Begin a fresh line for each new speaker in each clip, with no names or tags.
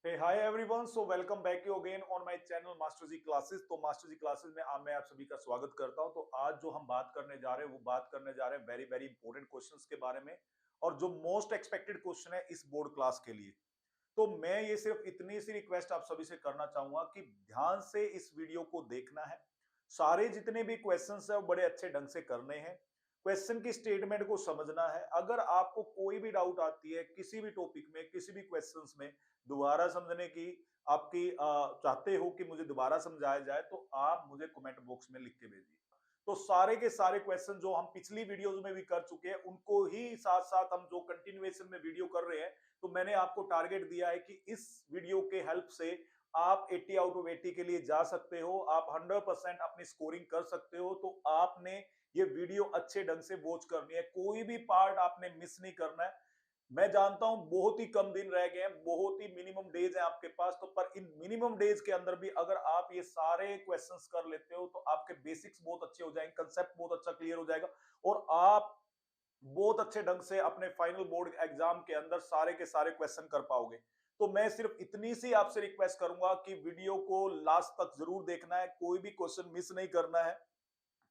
Hey, hi everyone. So welcome back you again on my channel master ji classes. तो master ji classes में मैं आप सभी का स्वागत करता हूं। तो आज जो हम बात करने जा रहे हैं वो बात करने जा रहे हैं वेरी वेरी इंपॉर्टेंट क्वेश्चंस के बारे में और जो मोस्ट एक्सपेक्टेड क्वेश्चन है इस बोर्ड क्लास के लिए। तो मैं ये सिर्फ इतनी सी रिक्वेस्ट आप सभी से करना चाहूंगा कि ध्यान से इस वीडियो को देखना है। सारे जितने भी क्वेश्चंस है वो बड़े अच्छे ढंग से करने हैं। क्वेश्चन की स्टेटमेंट को समझना है। अगर आपको कोई भी डाउट आती है किसी भी टॉपिक में, किसी भी क्वेश्चंस में दोबारा समझने की आपकी चाहते हो कि मुझे दोबारा समझाया जाए, तो आप मुझे कमेंट बॉक्स में लिख के भेजिए। तो सारे के सारे क्वेश्चन जो हम पिछली वीडियोस में भी कर चुके हैं उनको ही साथ साथ हम जो कंटिन्यूएशन में वीडियो कर रहे हैं, तो मैंने आपको टारगेट दिया है कि इस वीडियो के हेल्प से आप 80 आउट ऑफ 80 के लिए जा सकते हो, आप 100% अपनी स्कोरिंग कर सकते हो। तो आपने ये वीडियो अच्छे ढंग से वॉच करनी है, कोई भी पार्ट आपने मिस नहीं करना है। मैं जानता हूं बहुत ही कम दिन रह गए हैं, बहुत ही मिनिमम डेज है आपके पास, तो पर इन मिनिमम डेज के अंदर भी अगर आप ये सारे क्वेश्चंस कर लेते हो तो आपके बेसिक्स बहुत अच्छे हो जाएंगे, कंसेप्ट बहुत अच्छा क्लियर हो जाएगा और आप बहुत अच्छे ढंग से अपने फाइनल बोर्ड एग्जाम के अंदर सारे के सारे क्वेश्चन कर पाओगे। तो मैं सिर्फ इतनी सी आपसे रिक्वेस्ट करूंगा कि वीडियो को लास्ट तक जरूर देखना है, कोई भी क्वेश्चन मिस नहीं करना है।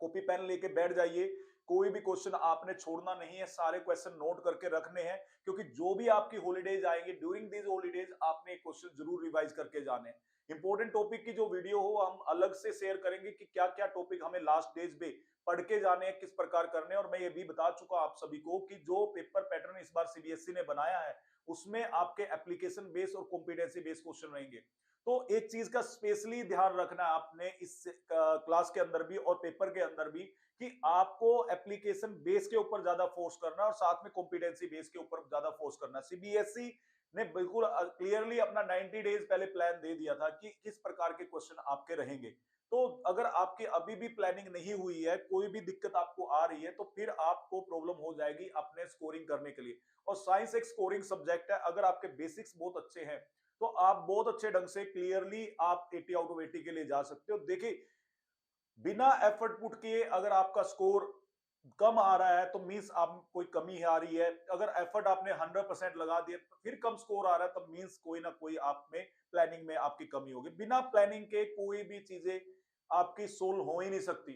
कॉपी पेन लेके बैठ जाइए, कोई भी क्वेश्चन आपने छोड़ना नहीं है, सारे क्वेश्चन नोट करके रखने हैं, क्योंकि जो भी आपकी हॉलीडेज आएंगे ड्यूरिंग दिस हॉलीडेज आपने क्वेश्चन जरूर रिवाइज करके जाने हैं। इंपॉर्टेंट टॉपिक की जो वीडियो हो हम अलग से शेयर करेंगे कि क्या क्या टॉपिक हमें लास्ट डेज पे पढ़ के जाने हैं, किस प्रकार करने हैं। और मैं ये भी बता चुका आप सभी को कि जो पेपर पैटर्न इस बार सीबीएसई ने बनाया है उसमें आपके एप्लीकेशन बेस्ड और कॉम्पिटेंसी बेस्ड क्वेश्चन रहेंगे। तो एक चीज का स्पेशली ध्यान रखना है आपने इस क्लास के अंदर भी और पेपर के अंदर भी, कि आपको एप्लीकेशन बेस के ऊपर ज्यादा फोर्स करना है और साथ में कॉम्पिटेंसी बेस के ऊपर ज्यादा फोर्स करना है। सीबीएसई ने बिल्कुल क्लियरली अपना 90 डेज पहले प्लान दे दिया था कि किस प्रकार के क्वेश्चन आपके रहेंगे। तो अगर आपकी अभी भी प्लानिंग नहीं हुई है, कोई भी दिक्कत आपको आ रही है, तो फिर आपको प्रॉब्लम हो जाएगी अपने स्कोरिंग करने के लिए। और साइंस एक स्कोरिंग सब्जेक्ट है, अगर आपके बेसिक्स बहुत अच्छे हैं तो आप बहुत अच्छे ढंग से क्लियरली आप 80 आउट ऑफ 80 के लिए जा सकते हो। देखिए, बिना एफर्ट पुट किए अगर आपका स्कोर कम आ रहा है तो मींस आप कोई कमी आ रही है। अगर एफर्ट आपने 100% लगा दिया तो फिर कम स्कोर आ रहा है, तो मींस कोई ना कोई आप में प्लानिंग में आपकी कमी होगी। बिना प्लानिंग के कोई भी चीजें आपकी सोल्व हो ही नहीं सकती।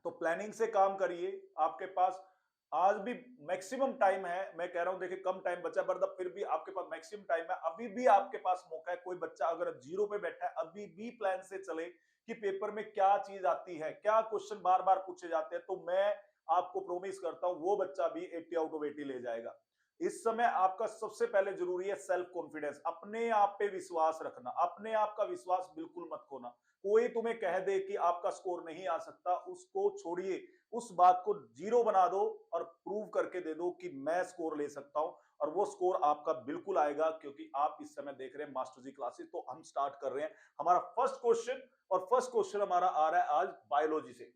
तो प्लानिंग से काम करिए। आपके पास आज भी मैक्सिमम टाइम है, मैं कह रहा हूं, देखिए कम टाइम बचा पर फिर भी आपके पास मैक्सिमम टाइम है, अभी भी आपके पास मौका है। कोई बच्चा अगर जीरो पे बैठा है अभी भी प्लान से चले कि पेपर में क्या चीज आती है, क्या क्वेश्चन बार बार पूछे जाते हैं, तो मैं आपको प्रोमिस करता हूं वो बच्चा भी 80 आउट ऑफ 80 ले जाएगा। इस समय आपका सबसे पहले जरूरी है सेल्फ कॉन्फिडेंस, अपने आप पे विश्वास रखना, अपने आप का विश्वास बिल्कुल मत खोना। कोई तुम्हें कह दे कि आपका स्कोर नहीं आ सकता, उसको छोड़िए, उस बात को जीरो बना दो और प्रूव करके दे दो कि मैं स्कोर ले सकता हूं। और वो स्कोर आपका बिल्कुल आएगा, क्योंकि आप इस समय देख रहे हैं मास्टर जी क्लासेस। तो हम स्टार्ट कर रहे हैं हमारा फर्स्ट क्वेश्चन, और फर्स्ट क्वेश्चन हमारा आ रहा है आज बायोलॉजी से।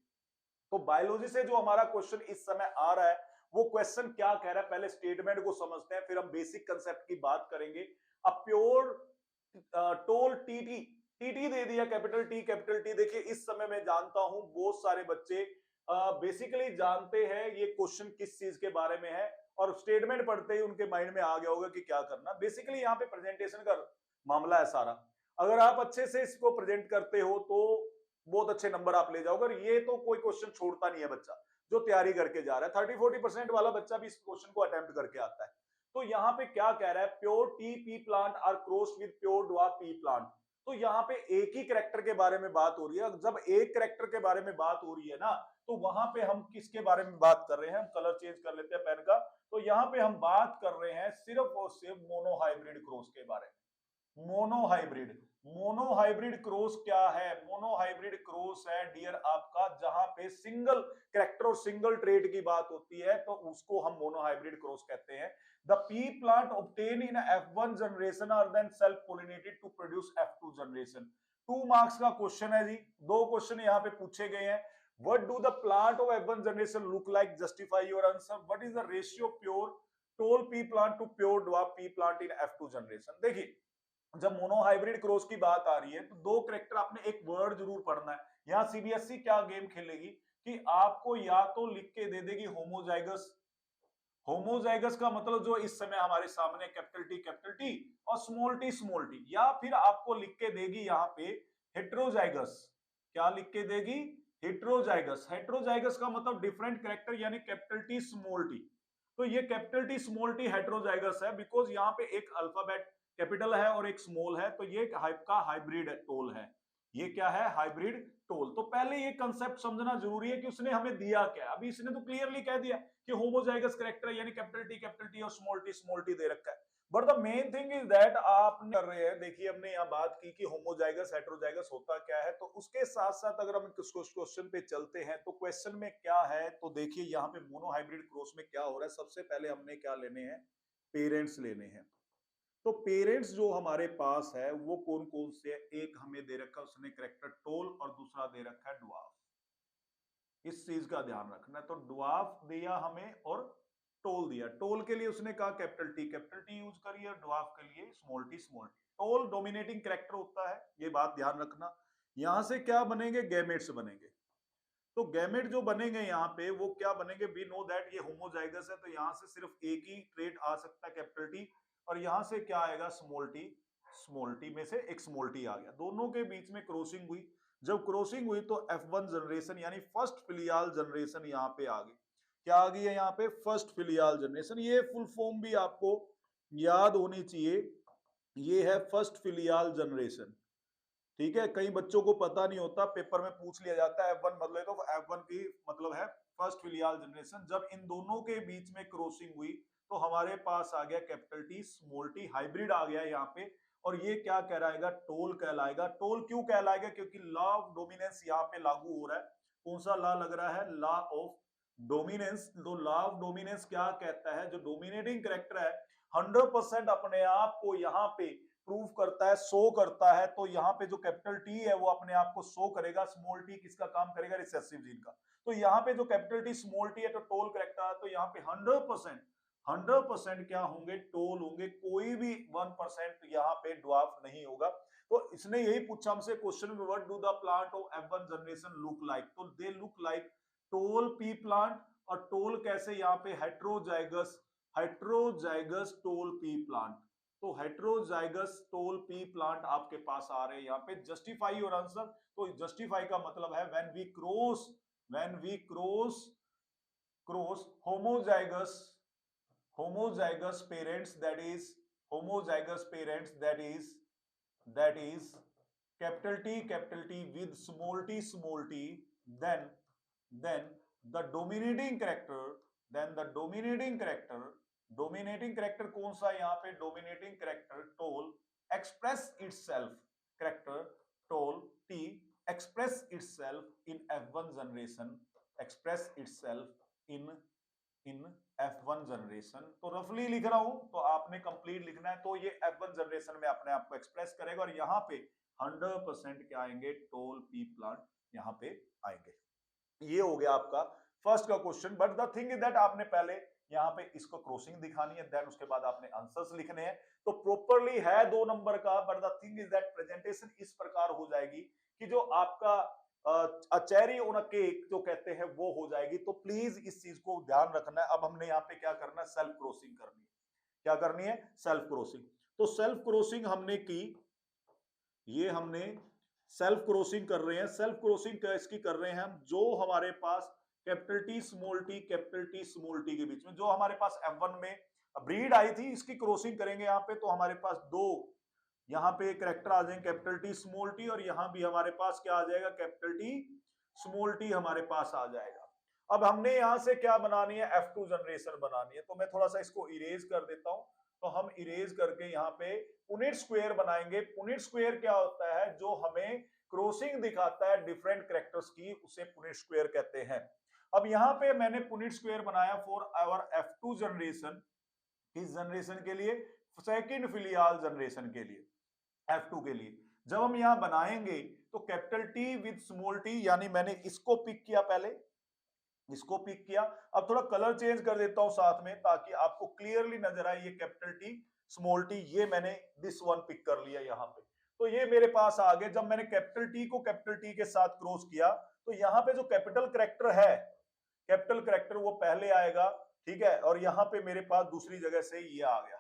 तो बायोलॉजी से जो हमारा क्वेश्चन इस समय आ रहा है वो क्वेश्चन क्या कह रहा है, पहले स्टेटमेंट को समझते हैं, फिर हम बेसिक कंसेप्ट की बात करेंगे। A pure tall TT, TT दे दिया, कैपिटल टी कैपिटल टी। देखिए, इस समय मैं जानता हूं बहुत सारे बच्चे बेसिकली जानते हैं ये क्वेश्चन किस चीज के बारे में है, और स्टेटमेंट पढ़ते ही उनके माइंड में आ गया होगा कि क्या करना। बेसिकली यहाँ पे प्रेजेंटेशन का मामला है सारा। अगर आप अच्छे से इसको प्रेजेंट करते हो तो बहुत अच्छे नंबर आप ले जाओगे। और ये तो कोई क्वेश्चन छोड़ता नहीं है बच्चा जो तैयारी करके जा रहा है, 30-40% वाला बच्चा भी इस क्वेश्चन को अटेम्प्ट करके आता है। तो यहाँ पे क्या कह रहा है, pure T pea plant are crossed with pure डुआ पी प्लांट। तो यहाँ पे एक ही करेक्टर के बारे में बात हो रही है। जब एक करेक्टर के बारे में बात हो रही है ना, तो वहां पे हम किसके बारे में बात कर रहे हैं, हम कलर चेंज कर लेते हैं पेन का। तो यहाँ पे हम बात कर रहे हैं सिर्फ और सिर्फ मोनोहाइब्रिड क्रॉस के बारे में। मोनोहाइब्रिड, मोनोहाइब्रिड क्रॉस क्या है, मोनोहाइब्रिड क्रॉस है डियर आपका जहां पे सिंगल कैरेक्टर और सिंगल ट्रेड की बात होती है, तो उसको हम मोनोहाइब्रिड क्रॉस कहते हैं। The pea plant obtain in F1 generation are then self pollinated to produce F2 generation. 2 marks का क्वेश्चन है जी, दो क्वेश्चन यहाँ पे पूछे गए हैं। What do the plant of F1 generation look like, justify your answer. What is the ratio pure tall pea plant to pure dwarf pea plant in F2 generation. देखिए, जब मोनोहाइब्रिड क्रॉस की बात आ रही है तो दो करेक्टर आपने एक वर्ड जरूर पढ़ना है। यहां सीबीएसई क्या गेम खेलेगी कि आपको या तो लिख के दे देगी होमोजाइगस, होमोजाइगस का मतलब जो इस समय हमारे सामने कैपिटल टी और स्मॉल टी, या फिर आपको लिख के देगी यहाँ पे हेट्रोजाइगस। क्या लिख के देगी? हेट्रोजाइगस। हेट्रोजाइगस का मतलब डिफरेंट कैरेक्टर, यानी कैपिटल टी स्मॉल टी। तो ये capital T small T heterozygous है, बिकॉज यहाँ पे एक अल्फाबेट कैपिटल है और एक स्मॉल है, तो ये का हाइब्रिड टोल है। ये क्या है? Hybrid toll. तो पहले ये कंसेप्ट समझना जरूरी है कि उसने हमें दिया क्या। अभी इसने तो क्लियरली कह दिया कि होमोजाइगस कैरेक्टर यानी कैपिटल टी और स्मॉल टी दे रखा है। But the main thing is that आप कर रहे हैं, देखिए हमने यहाँ बात की कि होमोजाइगस हेट्रोजाइगस होता क्या है, तो उसके साथ साथ अगर हम क्वेश्चन पे चलते हैं तो क्वेश्चन में क्या है, तो देखिए यहाँ पे मोनोहाइब्रिड क्रॉस में क्या हो रहा है। सबसे पहले हमने क्या लेने हैं? पेरेंट्स लेने हैं। तो पेरेंट्स जो हमारे पास है वो कौन कौन से है? एक हमें दे रखा है उसने कैरेक्टर टोल और दूसरा दे रखा है ड्वार्फ। इस चीज का ध्यान रखना है। तो ड्वार्फ दिया हमें और टोल दिया। टोल के लिए उसने कहा कैपिटल टी यूज करिए और ड्वार्फ के लिए small T. Toll dominating character होता है, ये बात ध्यान रखना। यहां से क्या बनेंगे? गैमेट्स बनेंगे। तो गैमेट जो बनेंगे यहाँ पे वो क्या बनेंगे? वी नो दैट ये होमोजाइगस है, तो यहाँ से सिर्फ एक ही ट्रेट आ सकता है कैपिटल टी, और यहाँ से क्या आएगा? स्मॉल टी में से एक स्मॉल टी आ गया। दोनों के बीच में क्रॉसिंग हुई। जब क्रॉसिंग हुई तो F1 जनरेशन यानी फर्स्ट फिलियल जनरेशन यहाँ पे आ गई। क्या आ गई है यहाँ पे? First filial generation. ये फुल फॉर्म भी आपको याद होनी चाहिए। ये है फर्स्ट फिलियल जनरेशन। ठीक है, कई बच्चों को पता नहीं होता, पेपर में पूछ लिया जाता है F1 मतलब, तो F1 की मतलब है फर्स्ट फिलियल जनरेशन। जब इन दोनों के बीच में क्रॉसिंग हुई तो हमारे पास आ गया capital T small T, hybrid आ गया यहाँ पे। और ये क्या कहलाएगा? टोल कहलाएगा। टोल क्यों कहलाएगा? क्योंकि लॉ ऑफ डोमिनेंस यहाँ पे लागू हो रहा है। कौन सा लॉ लग रहा है? Law of dominance. तो लॉ ऑफ डोमिनेंस क्या कहता है? जो डोमिनेटिंग कैरेक्टर है 100% अपने आप को यहाँ पे प्रूव करता है, शो करता है। तो यहाँ पे जो कैपिटल टी है वो अपने आप को शो करेगा। स्मॉल टी किसका काम करेगा? रिसेसिव जीन का। तो यहाँ पे जो कैपिटल टी स्मॉल टी है तो टोल करेक्टर है, तो यहाँ पे 100% क्या होंगे? टोल होंगे। कोई भी 1% यहाँ पे ड्वार्फ नहीं होगा। तो इसने यही पूछा हमसे क्वेश्चन में, what do the plant of F1 generation look like? तो they look like tall pea plant. और टोल कैसे? यहाँ पे हेट्रोजाइगस टोल पी प्लांट। तो हेट्रोजाइगस टोल पी प्लांट आपके पास आ रहे हैं यहाँ पे। Justify your answer. तो जस्टिफाई का मतलब है when we cross homozygous parents, that is capital T with small t, then the dominating character कौन सा यहाँ पे? Dominating character toll express itself, character toll T express itself इन F1 जनरेशन, एक्सप्रेस इटसेल्फ इन F1 generation. तो रफली लिख रहा हूं, तो आपने कंप्लीट लिखना है। तो ये F1 जनरेशन में अपने आप को एक्सप्रेस करेगा, और यहाँ पे 100% क्या आएंगे? टोल पी प्लांट यहाँ पे आएंगे। ये हो गया आपका फर्स्ट का question. But the thing is that आपने पहले यहाँ पे इसको क्रॉसिंग दिखानी है, देन उसके बाद आपने आंसर्स लिखने हैं। तो प्रॉपरली है 2 नंबर का, but the thing is that presentation इस प्रकार हो जाएगी कि जो आपका चेरी ऑन अ केक जो कहते हैं वो हो जाएगी। तो प्लीज इस चीज को ध्यान रखना है। अब हमने यहाँ पे क्या करना है? सेल्फ क्रॉसिंग करनी है। क्या करनी है? Self crossing. तो सेल्फ क्रॉसिंग हमने की, ये हमने सेल्फ क्रॉसिंग कर रहे हैं। सेल्फ क्रॉसिंग किसकी कर रहे हैं हम? जो हमारे पास कैपिटल टी स्मॉल टी के बीच में जो हमारे पास F1 में ब्रीड आई थी, इसकी क्रॉसिंग करेंगे यहाँ पे। तो हमारे पास दो यहाँ पे कैरेक्टर आ जाएंगे, कैपिटल टी स्मॉल टी, और यहाँ भी हमारे पास क्या आ जाएगा? कैपिटल टी स्मॉल टी हमारे पास आ जाएगा। अब हमने यहाँ से क्या बनानी है? F2 जनरेशन बनानी है। तो मैं थोड़ा सा इसको इरेज कर देता हूं। तो हम इरेज करके यहाँ पे पुनेट स्क्वायर बनाएंगे। पुनेट स्क्वायर क्या होता है? जो हमें क्रॉसिंग दिखाता है डिफरेंट कैरेक्टर्स की, उसे पुनेट स्क्वायर कहते हैं। अब यहाँ पे मैंने पुनेट स्क्वायर बनाया फॉर आवर F2 जनरेशन। किस जनरेशन के लिए? सेकंड फिलियल जनरेशन के लिए, F2 के लिए। जब हम यहां बनाएंगे तो capital T with small T, यानी मैंने इसको पिक किया, पहले इसको पिक किया। अब थोड़ा कलर चेंज कर देता हूं साथ में, ताकि आपको क्लियरली नजर आए। ये कैपिटल टी स्मॉल टी, ये मैंने दिस वन पिक कर लिया यहाँ पे। तो ये मेरे पास आ गए। जब मैंने कैपिटल टी को कैपिटल टी के साथ क्रॉस किया, तो यहाँ पे जो कैपिटल कैरेक्टर है, कैपिटल कैरेक्टर वो पहले आएगा, ठीक है, और यहां पे मेरे पास दूसरी जगह से ये आ गया,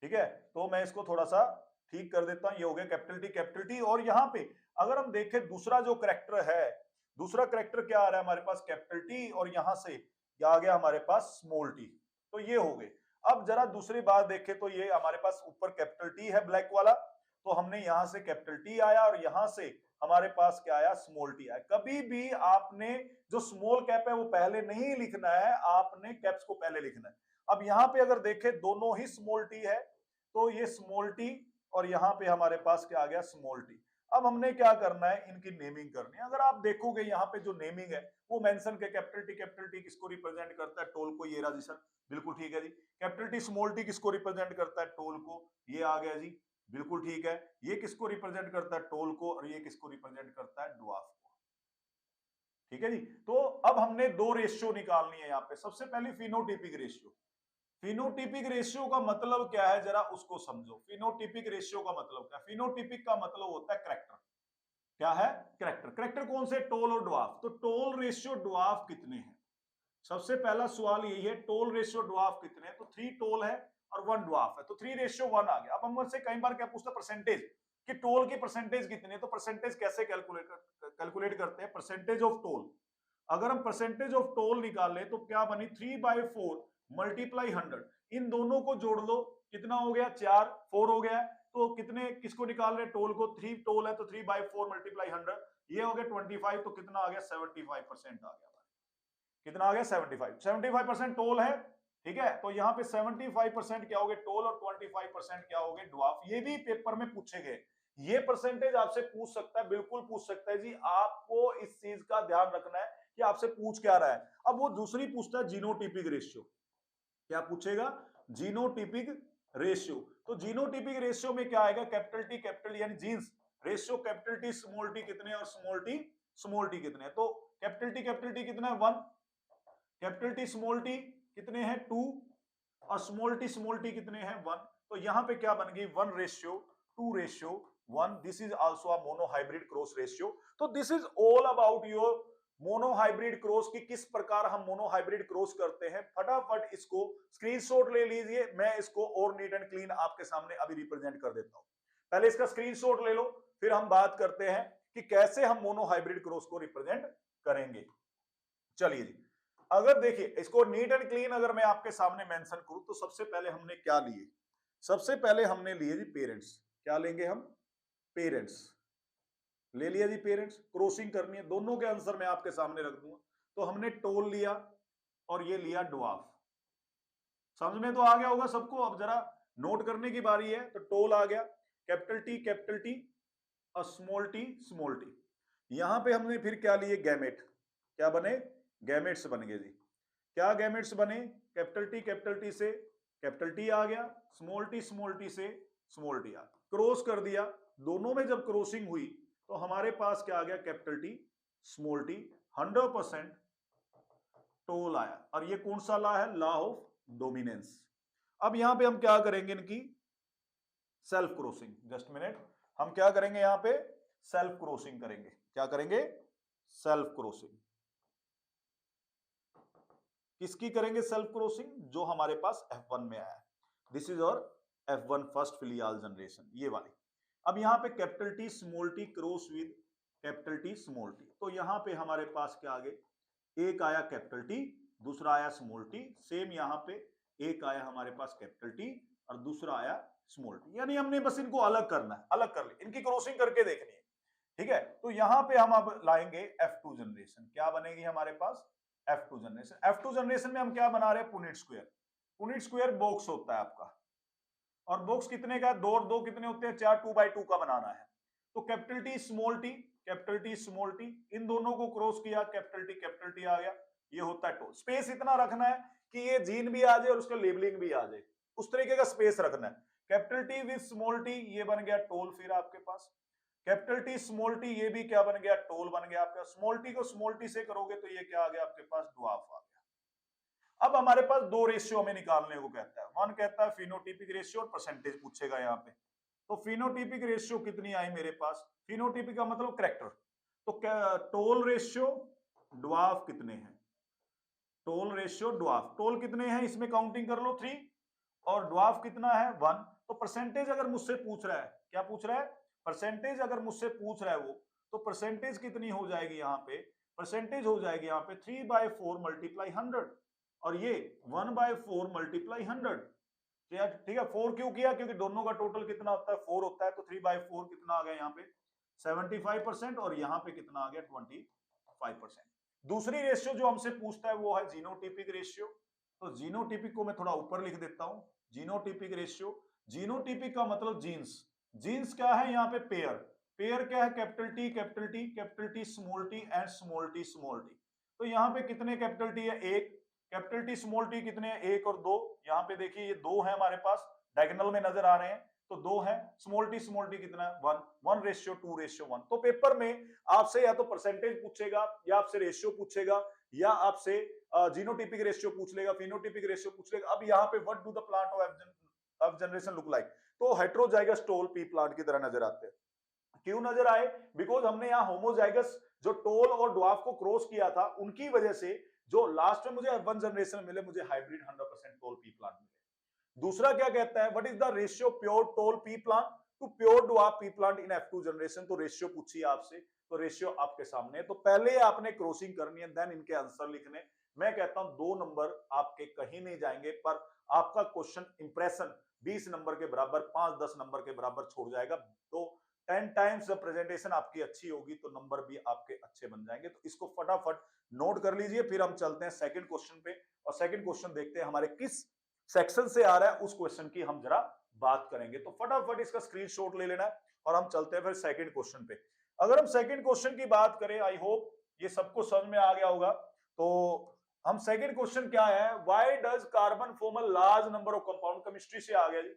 ठीक है, तो मैं इसको थोड़ा सा ठीक कर देता हूं, ये हो गया कैपिटल टी। और यहां पे अगर हम देखें दूसरा जो करेक्टर है, दूसरा करेक्टर क्या आ रहा है हमारे पास, कैपिटल टी, और यहां से क्या आ गया हमारे पास, स्मॉल टी। तो ये हो गए। अब जरा दूसरी बात देखें तो ये हमारे पास ऊपर कैपिटल टी है ब्लैक वाला, तो हमने यहां से कैपिटल टी आया और यहां से हमारे पास क्या आया, स्मॉल टी आया। कभी भी आपने जो स्मॉल कैप है वो पहले नहीं लिखना है, आपने कैप्स को पहले लिखना है। अब यहां पे अगर देखें दोनों ही स्मॉल टी है, तो ये स्मॉल टी और यहां पे हमारे पास क्या आ गया, स्मॉल टी। अब हमने क्या करना है, इनकी नेमिंग करनी है। अगर आप देखोगे यहाँ पे जो नेमिंग है वो मेंशन के कैपिटल टी किसको रिप्रेजेंट करता है, टोल को, ये रहा जी सर, बिल्कुल ठीक है जी। कैपिटल टी स्मॉल टी किसको रिप्रेजेंट करता है, टोल को, ये आ गया जी, बिल्कुल ठीक है। ये किसको रिप्रेजेंट करता है, टोल को, और ये किसको रिप्रेजेंट करता है, ड्वार्फ को। ठीक है जी। तो अब हमने दो रेशियो निकालनी है यहाँ पे। सबसे पहले फिनोटिपिक रेशियो। फिनोटिपिक रेशियो का मतलब क्या है, जरा उसको समझो। फिनोटिपिक रेशियो का मतलब क्या है? फिनोटिपिक का मतलब होता है करेक्टर। क्या है, करेक्टर। करेक्टर कौन से, टोल और ड्वार्फ। तो टोल रेशियो ड्वार्फ कितने हैं, सबसे पहला सवाल यही है, टोल रेशियो ड्वार्फ कितने हैं। तो 3 टोल है और 1 ड्वार्फ है, तो 3:1 आ गया। अब हमसे कई बार क्या पूछता है, परसेंटेज, कि टोल की परसेंटेज कितनी है। तो परसेंटेज कैसे कैलकुलेट करते हैं, परसेंटेज ऑफ टोल। अगर हम परसेंटेज ऑफ टोल निकाल ले तो क्या बनी, 3/4 मल्टीप्लाई 100। इन दोनों को जोड़ लो, कितना हो गया, 4, 4 हो गया। तो कितने, किसको निकाल रहे, टोल को। 3 टोल है तो 3/4 मल्टीप्लाई 100, ये हो गया 25। तो कितना आ गया, 75% आ गया। कितना आ गया, 75% टोल है। ठीक है, तो यहाँ पे 75% क्या हो गए, टोल, और 25% क्या हो गए, ड्वार्फ। ये भी पेपर में पूछे गए। ये परसेंटेज आपसे पूछ सकता है, बिल्कुल पूछ सकता है जी। आपको इस चीज का ध्यान रखना है कि आपसे पूछ क्या रहा है। अब वो दूसरी पूछता है जीनोटिपिक रेशियो। क्या पूछेगा, जीनोटिपिक रेशियो। तो जीनोटिपिक रेशियो में क्या आएगा, कैपिटल टी कैपिटल यानी genes ratio, capital T small T कितने और स्मॉल टी कितने। तो कैपिटल टी कितना है, 1। कैपिटल टी स्मॉल टी कितने हैं, 2। और स्मॉल टी कितने हैं, 1। तो यहां पे क्या बन गई, 1:2:1। This is also a monohybrid cross ratio. तो this is all about your monohybrid cross की, किस प्रकार हम मोनोहाइब्रिड क्रॉस करते हैं। फटाफट इसको स्क्रीनशॉट ले लीजिए, मैं इसको और नीट एंड क्लीन आपके सामने अभी रिप्रेजेंट कर देता हूं। पहले इसका स्क्रीनशॉट ले लो, फिर हम बात करते हैं कि कैसे हम मोनोहाइब्रिड क्रॉस को रिप्रेजेंट करेंगे। चलिए जी, अगर देखिए इसको नीट एंड क्लीन अगर मैं आपके सामने मेंशन करूं तो सबसे पहले हमने क्या लिए, सबसे पहले हमने लिए जी पेरेंट्स। क्या लेंगे हम, पेरेंट्स ले लिया जी। पेरेंट्स क्रॉसिंग करनी है, दोनों के आंसर मैं आपके सामने रख दूंगा। तो हमने टोल लिया और ये लिया ड्वार्फ। समझ में तो आ गया होगा सबको। अब जरा नोट करने की बारी है। तो टोल आ गया, कैपिटल टी और स्मॉल टी। यहां पे हमने फिर क्या लिए, गैमेट। क्या बने, गैमेट्स बन गए जी। क्या गैमेट्स बने, कैपिटल टी से कैपिटल टी आ गया, स्मॉल टी से स्मॉल टी आ गया। क्रॉस कर दिया, दोनों में जब क्रॉसिंग हुई तो हमारे पास क्या आ गया, capital T small T. 100% toll आया। और ये कौन सा लॉ है, लॉ ऑफ डोमिनेंस। अब यहां पे हम क्या करेंगे, इनकी सेल्फ क्रॉसिंग। जस्ट मिनट, हम क्या करेंगे यहां पे, सेल्फ क्रॉसिंग करेंगे। क्या करेंगे, सेल्फ क्रॉसिंग। किसकी करेंगे सेल्फ क्रॉसिंग, जो हमारे पास F1 में आया है। दिस इज और F1 फर्स्ट फिलियल जनरेशन, ये वाली। अब यहां पे capital T small T cross with capital T small T. तो यहां पे हमारे पास क्या आ गए, एक आया कैपिटल टी, दूसरा आया स्मॉल टी। सेम यहां पे एक आया हमारे पास कैपिटल टी और दूसरा आया स्मॉल टी। यानी हमने बस इनको अलग करना है, अलग कर ले, इनकी क्रॉसिंग करके देखनी है। ठीक है, तो यहां पे हम अब लाएंगे F2 जनरेशन। क्या बनेगी हमारे पास, F2 जनरेशन। F2 जनरेशन में हम क्या बना रहे हैं, Punnett square. Punnett square box होता है आपका, और बॉक्स कितने का, 2 और 2 कितने होते हैं, 4। 2/2 का बनाना है। तो कैपिटल टी स्मॉल टी, इन दोनों को क्रॉस किया, कैपिटल टी आ गया। ये होता है टोल। स्पेस इतना रखना है कि ये जीन भी आ जाए और उसका लेबलिंग भी आ जाए, उस तरीके का स्पेस रखना है। Capital T with small T, ये बन गया टोल। फिर आपके पास कैपिटल टी स्मॉल टी, ये भी क्या बन गया, टोल बन गया आपका। स्मॉल टी को स्मॉल टी से करोगे तो ये क्या आ गया आपके पास, ड्वार्फ आ गया। अब हमारे पास दो रेशियो हमें निकालने को कहता है। वन कहता है फिनोटिपिक रेशियो और परसेंटेज पूछेगा यहाँ पे। तो फिनोटिपिक रेशियो कितनी आई मेरे पास, फिनोटिपिक का मतलब करेक्टर। तो टोल रेशियो, ड्वार्फ कितने हैं। टोल रेशियो ड्वार्फ, टोल कितने हैं इसमें काउंटिंग कर लो 3 और ड्वार्फ कितना है 1। तो परसेंटेज अगर मुझसे पूछ रहा है, क्या पूछ रहा है, परसेंटेज अगर मुझसे पूछ रहा है वो, तो परसेंटेज कितनी हो जाएगी यहाँ पे, परसेंटेज हो जाएगी यहाँ पे 3/4 मल्टीप्लाई 100 और ये 1/4 मल्टीप्लाई 100। ठीक है, 4 क्यों किया, क्योंकि दोनों का टोटल कितना होता है 4 होता है, तो 3/4 कितना आ गया यहाँ पे 75% और यहाँ पे कितना आ गया 25%। दूसरी रेशियो जो हमसे पूछता है वो है जीनोटिपिक रेशियो। तो जीनोटिपिक को मैं थोड़ा ऊपर लिख देता हूं, जीनोटिपिक रेशियो। जीनोटिपिक का मतलब जीन्स, जीन्स क्या है यहाँ पे पेयर, पेयर क्या है capital T capital T capital T small T and small T small T. तो यहाँ पे कितने कैपिटल टी है, एक कैपिटल टी स्मॉल टी कितने हैं, एक और दो। यहाँ पे देखिए ये दो है हमारे पास डायगोनल में नजर आ रहे हैं, तो दो है। स्मॉल टी कितना है 1, 1:2:1। तो पेपर में आपसे या तो परसेंटेज पूछेगा या आपसे रेशियो पूछेगा या आपसे जीनोटिपिक रेशियो पूछ लेगा, फिनोटिपिक रेशियो पूछ लेगा। अब यहाँ पे what do the plant of generation look like, तो हेट्रोजाइगस टोल पी प्लांट की तरह नजर आते हैं। क्यों नजर आए, बिकॉज हमने यहाँ होमोजाइगस जो टोल और ड्वार्फ को क्रॉस किया था उनकी वजह से जो लास्ट में मुझे F1 जनरेशन मिले, मुझे हाइब्रिड 100% टोल पी प्लांट मिले। दूसरा क्या कहता है, what is the ratio pure tall pea plant to pure dwarf pea plant in F2 generation. तो रेशियो पूछी आपसे, तो रेशियो आपके सामने है, तो पहले आपने क्रॉसिंग करनी है, देन इनके आंसर लिखने। मैं कहता हूं 2 नंबर आपके कहीं नहीं जाएंगे, पर आपका क्वेश्चन इंप्रेशन 20 नंबर के बराबर, 5-10 नंबर के बराबर छोड़ जाएगा। तो 10 टाइम्स जब प्रेजेंटेशन आपकी अच्छी होगी तो नंबर भी आपके अच्छे बन जाएंगे। तो इसको फटाफट नोट कर लीजिए, फिर हम चलते हैं सेकंड क्वेश्चन पे और सेकंड क्वेश्चन देखते हैं हमारे किस सेक्शन से आ रहा है, उस क्वेश्चन की हम जरा बात करेंगे। तो फटाफट इसका स्क्रीनशॉट ले लेना है और हम चलते हैं फिर सेकंड क्वेश्चन पे। अगर हम सेकंड क्वेश्चन की बात करें, आई होप ये सबको समझ में आ गया होगा। तो हम सेकंड क्वेश्चन क्या है, why does carbon form a large number of compound, chemistry से आ गया जी।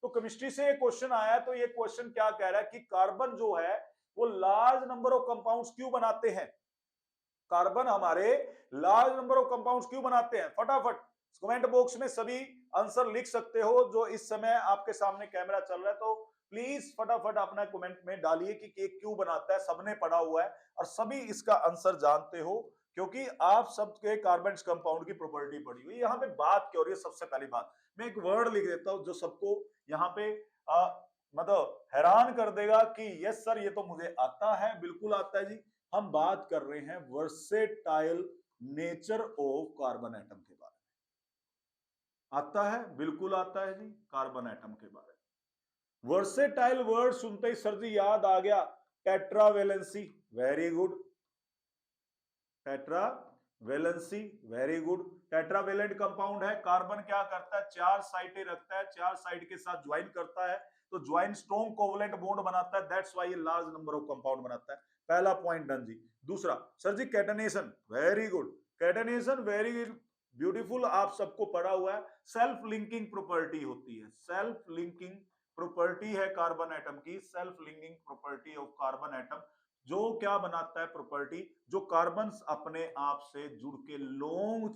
तो केमिस्ट्री से ये क्वेश्चन आया, तो ये क्वेश्चन क्या कह रहा है कि कार्बन जो है वो लार्ज नंबर ऑफ कंपाउंड्स क्यों बनाते हैं, कार्बन हमारे लार्ज नंबर ऑफ कंपाउंड्स क्यों बनाते हैं। फटाफट कमेंट बॉक्स में सभी आंसर लिख सकते हो, जो इस समय आपके सामने कैमरा चल रहा है, तो प्लीज फटाफट अपना कमेंट में डालिए कि केक क्यों बनाता है। सबने पढ़ा हुआ है और सभी इसका आंसर जानते हो, क्योंकि आप सबके कार्बन कंपाउंड की प्रॉपर्टी पढ़ी हुई। यहाँ पे बात क्या हो रही है, सबसे पहली बात मैं एक वर्ड लिख देता हूं जो सबको यहाँ पे मतलब हैरान कर देगा कि यस सर ये तो मुझे आता है, बिल्कुल आता है जी। हम बात कर रहे हैं versatile nature of carbon atom के बारे में। आता है, बिल्कुल आता है जी, कार्बन एटम के बारे में। वर्सेटाइल वर्ड सुनते ही सर जी याद आ गया tetravalency, very good, tetravalency, very good. Tetravalent compound है, कार्बन क्या करता है, 4 साइटें रखता है, 4 साइट के साथ ज्वाइन करता है, तो ज्वाइन स्ट्रॉन्ग कोवलेंट बॉन्ड बनाता है, दैट्स व्हाई ये लार्ज नंबर ऑफ कंपाउंड बनाता है। पहला पॉइंट डन जी। दूसरा सर जी catenation, very good, catenation very beautiful, आप सबको पढ़ा हुआ है। सेल्फ लिंकिंग प्रॉपर्टी होती है, सेल्फ लिंकिंग प्रॉपर्टी है कार्बन एटम की, self linking property of carbon atom, जो क्या बनाता है प्रॉपर्टी, जो कार्बन अपने आप से जुड़ के लॉन्ग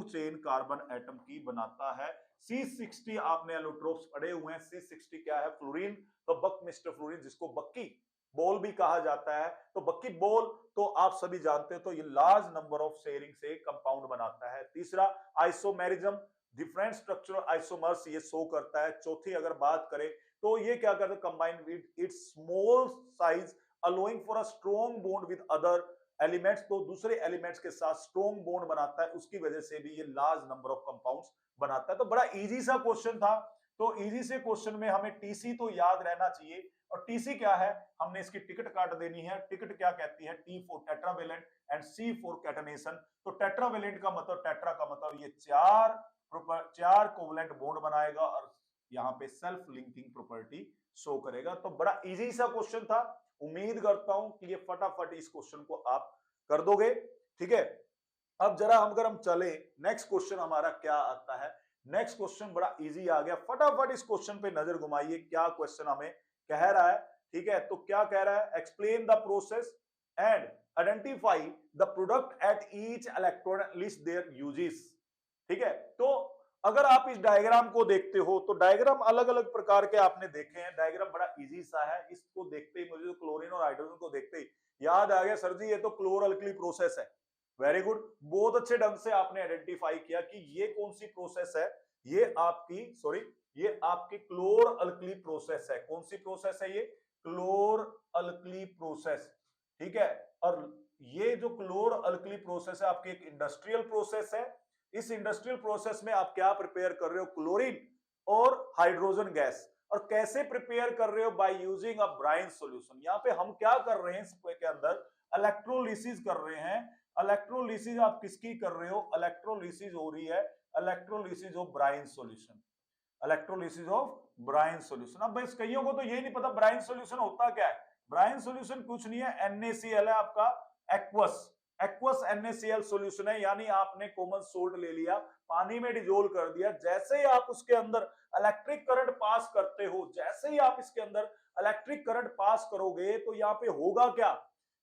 चेन कार्बन एटम की बनाता है। C60 आपने एलोट्रोप्स पढ़े हुए हैं, C60 क्या है, फ्लोरीन, तो बक मिस्टर फ्लोरीन, जिसको बक्की बॉल भी कहा जाता है, तो बक्की बॉल तो आप सभी जानते हो, तो ये लार्ज नंबर ऑफ शेयरिंग से कंपाउंड बनाता है। तीसरा आइसोमेरिज्म, डिफरेंट स्ट्रक्चरल आइसोमर्स ये शो करता है। चौथी अगर बात करें तो ये क्या करता है, combine with its small size allowing for a strong bond with other elements, तो दूसरे एलिमेंट्स के साथ स्ट्रॉन्ग बॉन्ड बनाता है, उसकी वजह से भी ये लार्ज नंबर ऑफ कंपाउंड्स बनाता है। तो बड़ा इजी सा क्वेश्चन था, तो इजी से क्वेश्चन में हमें टीसी तो याद रहना चाहिए, और टीसी क्या है, हमने इसकी टिकट काट देनी है। टिकट क्या कहती है, T for tetravalent and C for catenation. तो टेट्रावेलेंट का मतलब, टेट्रा का मतलब ये चार कोवलेंट बॉन्ड बनाएगा और यहाँ पे सेल्फ लिंकिंग प्रॉपर्टी शो करेगा। तो बड़ा इजी सा क्वेश्चन था, उम्मीद करता हूं कि ये फटाफट इस क्वेश्चन को आप कर दोगे, ठीक है। अब जरा अगर हम चले, नेक्स्ट क्वेश्चन हमारा क्या आता है, नेक्स्ट क्वेश्चन बड़ा इजी आ गया। फटाफट इस क्वेश्चन पे नजर घुमाइए, क्या क्वेश्चन हमें कह रहा है, ठीक है। तो क्या कह रहा है, explain the process and identify the product at each electron list there uses, ठीक है। तो अगर आप इस डायग्राम को देखते हो, तो डायग्राम अलग अलग प्रकार के आपने देखे हैं, डायग्राम बड़ा इजी सा है। इसको देखते ही मुझे तो क्लोरीन और हाइड्रोजन को देखते ही याद आ गया, सर जी ये तो क्लोर अल्कली प्रोसेस है। वेरी गुड, बहुत अच्छे ढंग से आपने आइडेंटिफाई किया कि ये कौन सी प्रोसेस है, ये आपकी क्लोर अल्कली प्रोसेस है। कौन सी प्रोसेस है ये? क्लोर अल्कली प्रोसेस, ठीक है। और ये जो क्लोर अल्कली प्रोसेस है आपकी एक इंडस्ट्रियल प्रोसेस है। इस इंडस्ट्रियल प्रोसेस में आप क्या प्रिपेयर कर रहे हो? क्लोरीन और हाइड्रोजन गैस। और कैसे प्रिपेयर कर रहे हो? By using a brine solution. यहाँ पे हम क्या कर रहे हैं इसके अंदर? इलेक्ट्रोलिसिस कर रहे हैं। इलेक्ट्रोलिसिस आप किसकी कर रहे हो? इलेक्ट्रोलिसिस हो रही है electrolysis of brine solution, electrolysis of brine solution. अब बस कईयों को तो ये नहीं पता ब्राइन सॉल्यूशन होता क्या है। ब्राइन सॉल्यूशन कुछ नहीं है, NaCl है आपका, एक्वस एक्वस NaCl सॉल्यूशन है। यानी आपने कॉमन सोल्ट ले लिया, पानी में डिजोल्व कर दिया, जैसे ही आप उसके अंदर इलेक्ट्रिक करंट पास करते हो, जैसे ही आप इसके अंदर इलेक्ट्रिक करंट पास करोगे तो यहाँ पे होगा क्या?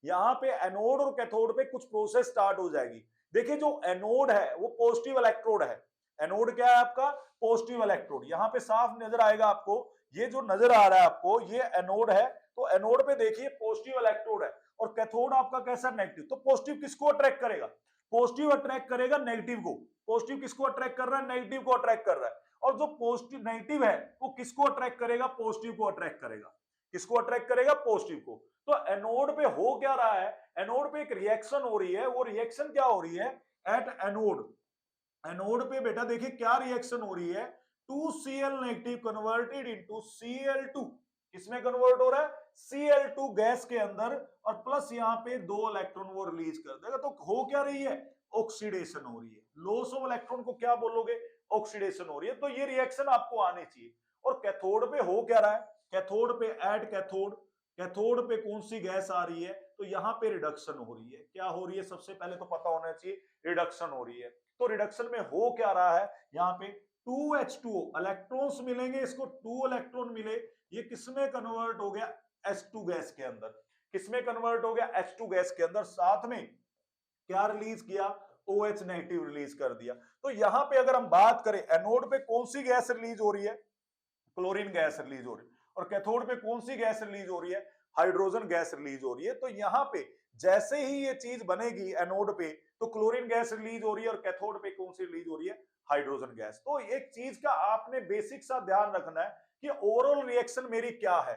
यहाँ पे एनोड और कैथोड पे कुछ प्रोसेस स्टार्ट हो जाएगी। देखिए जो एनोड है वो पॉजिटिव इलेक्ट्रोड है। एनोड क्या है आपका? Positive electrode. यहाँ पे साफ नजर आएगा आपको, ये जो नजर आ रहा है आपको ये एनोड है। तो एनोड पे देखिए पॉजिटिव इलेक्ट्रोड है और कैथोड आपका कैसा? नेगेटिव। तो पॉजिटिव किसको अट्रैक्ट करेगा? पॉजिटिव अट्रैक्ट करेगा नेगेटिव को। पॉजिटिव किसको अट्रैक्ट कर रहा है? नेगेटिव को अट्रैक्ट कर रहा है। और जो पॉजिटिव नेगेटिव है वो किसको अट्रैक्ट करेगा? पॉजिटिव को अट्रैक्ट करेगा। किसको अट्रैक्ट करेगा? पॉजिटिव को। तो एनोड पे हो क्या रहा है? एनोड पे एक रिएक्शन हो रही है। वो रिएक्शन क्या हो रही है? एट एनोड, एनोड पे बेटा देखिए क्या रिएक्शन हो रही है? 2Cl negative converted into Cl2। किसमें कन्वर्ट हो रहा है? Cl2 गैस के अंदर। और प्लस यहाँ पे 2 इलेक्ट्रॉन वो रिलीज कर देगा। तो हो क्या रही है? ऑक्सीडेशन हो रही है। लॉस ऑफ इलेक्ट्रॉन को क्या बोलोगे? ऑक्सीडेशन हो रही है। तो ये रिएक्शन आपको आनी चाहिए। और कैथोड पे हो क्या रहा है? कैथोड पे एट कैथोड, कैथोड पे कौन सी गैस आ रही है? तो यहाँ पे रिडक्शन हो रही है। क्या हो रही है? सबसे पहले तो पता होना चाहिए, रिडक्शन हो रही है। तो रिडक्शन में हो क्या रहा है? यहाँ पे 2H2O इलेक्ट्रॉन्स मिलेंगे, इसको 2 इलेक्ट्रॉन मिले, ये किसमें कन्वर्ट हो गया? H2 गैस के अंदर। किसमें कन्वर्ट हो गया? H2 गैस के अंदर। साथ में क्या रिलीज किया? OH नेगेटिव रिलीज कर दिया। तो यहां पे अगर हम बात करें एनोड पे कौन सी गैस रिलीज हो रही है? क्लोरीन गैस रिलीज हो रही है। और कैथोड पे कौन सी गैस रिलीज हो रही है? हाइड्रोजन गैस रिलीज हो रही है। तो यहाँ पे जैसे ही ये चीज बनेगी एनोड पे तो क्लोरीन गैस रिलीज हो रही है और कैथोड पे कौन सी रिलीज हो रही है? Hydrogen gas. तो एक चीज का आपने बेसिक सा ध्यान रखना है कि ओवरऑल रिएक्शन मेरी क्या है।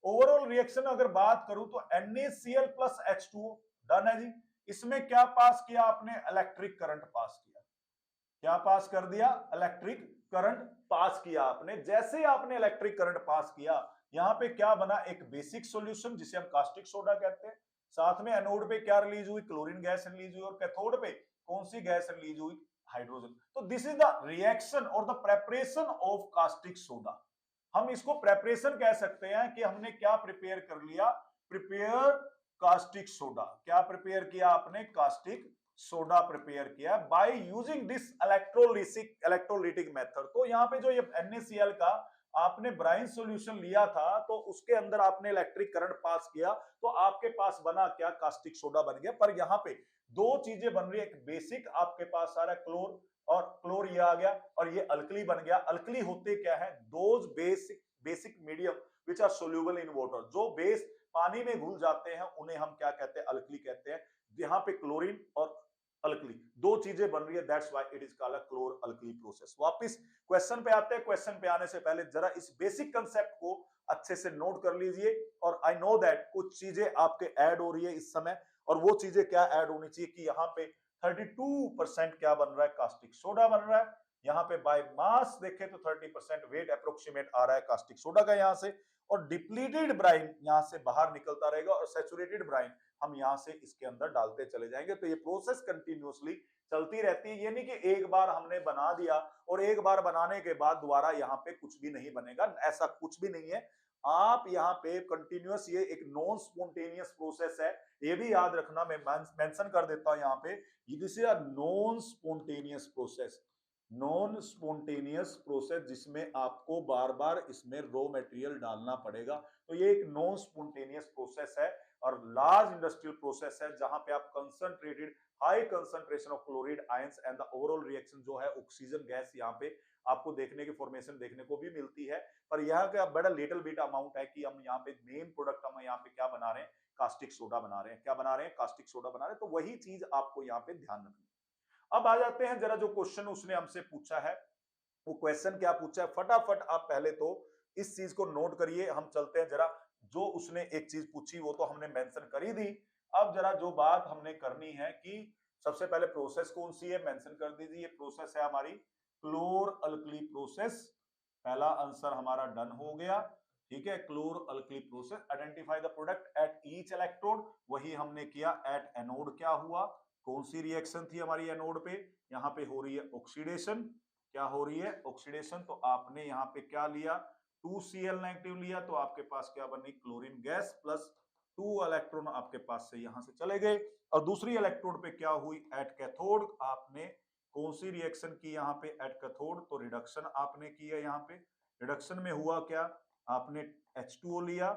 ओवरऑल रिएक्शन अगर बात करूं तो NaCl प्लस H2O डन है जी। इसमें क्या पास किया आपने? इलेक्ट्रिक करंट पास किया। क्या पास कर दिया? इलेक्ट्रिक करंट पास किया आपने। जैसे ही आपने इलेक्ट्रिक करंट पास किया यहां पे क्या बना? एक बेसिक सॉल्यूशन जिसे हम कास्टिक सोडा कहते हैं। साथ में एनोड पे क्या रिलीज हुई? क्लोरीन गैस रिलीज हुई। और कैथोड पे कौन सी गैस रिलीज हुई? हाइड्रोजन। तो दिस इज द रिएक्शन और the preparation of caustic soda. हम इसको प्रेपरेशन कह सकते हैं कि हमने क्या प्रिपेयर कर लिया? Prepare caustic soda. क्या प्रिपेयर किया आपने? कास्टिक सोडा प्रिपेयर किया by using this electrolytic method. तो यहाँ पे जो ये NaCl का आपने ब्राइन सॉल्यूशन लिया था तो उसके अंदर आपने इलेक्ट्रिक करंट पास किया तो आपके पास बना क्या? कास्टिक सोडा बन गया। पर यहाँ पे दो चीजें बन रही है, एक बेसिक आपके पास सारा क्लोर, और क्लोर ये आ गया और ये अल्कली बन गया। अल्कली होते क्या है? Those basic medium which are soluble in water. जो बेस पानी में घुल जाते हैं उन्हें हम क्या कहते हैं? अल्कली कहते हैं। यहाँ पे क्लोरीन और अल्कली दो चीजें बन रही है, that's why it is called a क्लोर alkali process. वापस क्वेश्चन पे आते हैं। क्वेश्चन पे आने से पहले जरा इस बेसिक कंसेप्ट को अच्छे से नोट कर लीजिए। और आई नो दैट कुछ चीजें आपके ऐड हो रही है इस समय, और वो चीजें क्या ऐड होनी चाहिए कि यहाँ पे 32% क्या बन रहा है? कास्टिक सोडा बन रहा है। यहाँ पे बाय मास देखें तो 30% वेट अप्रोक्सीमेट आ रहा है कास्टिक सोडा का यहाँ से। और डिप्लीटेड ब्राइन यहाँ से बाहर निकलता रहेगा और सैचुरेटेड ब्राइन हम यहाँ से इसके अंदर डालते चले जाएंगे। तो ये प्रोसेस कंटिन्यूअसली चलती रहती है। ये नहीं कि एक बार हमने बना दिया और एक बार बनाने के बाद दोबारा यहाँ पे कुछ भी नहीं बनेगा, ऐसा कुछ भी नहीं है। आप यहाँ पे कंटिन्यूअस, ये एक नॉन स्पॉन्टेनियस प्रोसेस है, ये भी याद रखना। मैं मेंशन कर देता हूं यहाँ पे, this is a non spontaneous process. Non spontaneous process जिसमें आपको बार बार इसमें रॉ मटेरियल डालना पड़ेगा। तो ये एक नॉन स्पॉन्टेनियस प्रोसेस है और लार्ज इंडस्ट्रियल प्रोसेस है जहां पे आप concentrated high concentration of chloride ions and the overall reaction जो है ऑक्सीजन गैस यहाँ पे आपको देखने की फॉर्मेशन देखने को भी मिलती है। पर यहाँ का बड़ा लिटिल बिट अमाउंट है कि हम यहाँ पे मेन प्रोडक्ट हम यहाँ पे क्या बना रहे हैं? कास्टिक सोडा बना रहे हैं। क्या बना रहे हैं? कास्टिक सोडा बना रहे हैं। तो वही चीज आपको यहाँ पे ध्यान रखनी। अब आ जाते हैं जरा जो क्वेश्चन उसने हमसे पूछा है, वो क्वेश्चन क्या पूछा है, फटाफट आप पहले तो इस चीज को नोट करिए। हम चलते हैं जरा, जो उसने एक चीज पूछी वो तो हमने मेंशन कर ही दी। अब जरा जो बात हमने करनी है कि सबसे पहले प्रोसेस कौन सी है, मेंशन कर दीजिए। ये प्रोसेस है हमारी क्लोर अल्कली प्रोसेस। पहला आंसर हमारा डन हो गया। ठीक है, क्लोर alkali process. Identify the product at each electrode, वही हमने किया। एट एनोड क्या हुआ, कौन सी रिएक्शन थी हमारी एनोड पे, यहाँ पे हो रही है ऑक्सीडेशन। क्या हो रही है? ऑक्सीडेशन। तो आपने यहाँ पे क्या लिया, 2Cl नेगेटिव लिया, तो आपके पास क्या बनी, क्लोरीन गैस प्लस 2 इलेक्ट्रॉन आपके पास से यहां से चले गए। और दूसरी इलेक्ट्रोड पे क्या हुई, एट कैथोड आपने कौन सी रिएक्शन की यहाँ पे, एट कैथोड, तो रिडक्शन आपने की है। यहाँ पे रिडक्शन में हुआ क्या, आपने H2O लिया,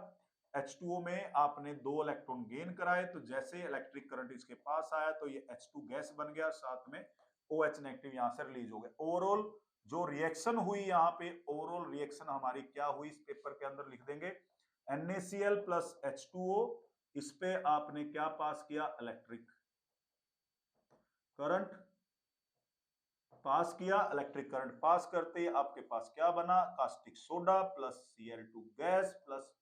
H2O में आपने 2 इलेक्ट्रॉन गेन कराए, तो जैसे इलेक्ट्रिक करंट इसके पास आया तो ये H2 गैस बन गया, साथ में OH नेगेटिव यहां से रिलीज हो गया। ओवरऑल जो रिएक्शन हुई यहाँ पे, ओवरऑल रिएक्शन हमारी क्या हुई, इस पेपर के अंदर लिख देंगे NaCl प्लस H2O। इस पे आपने क्या पास किया, इलेक्ट्रिक करंट पास किया। इलेक्ट्रिक करंट पास करते आपके पास क्या बना, caustic soda plus Cl2 gas plus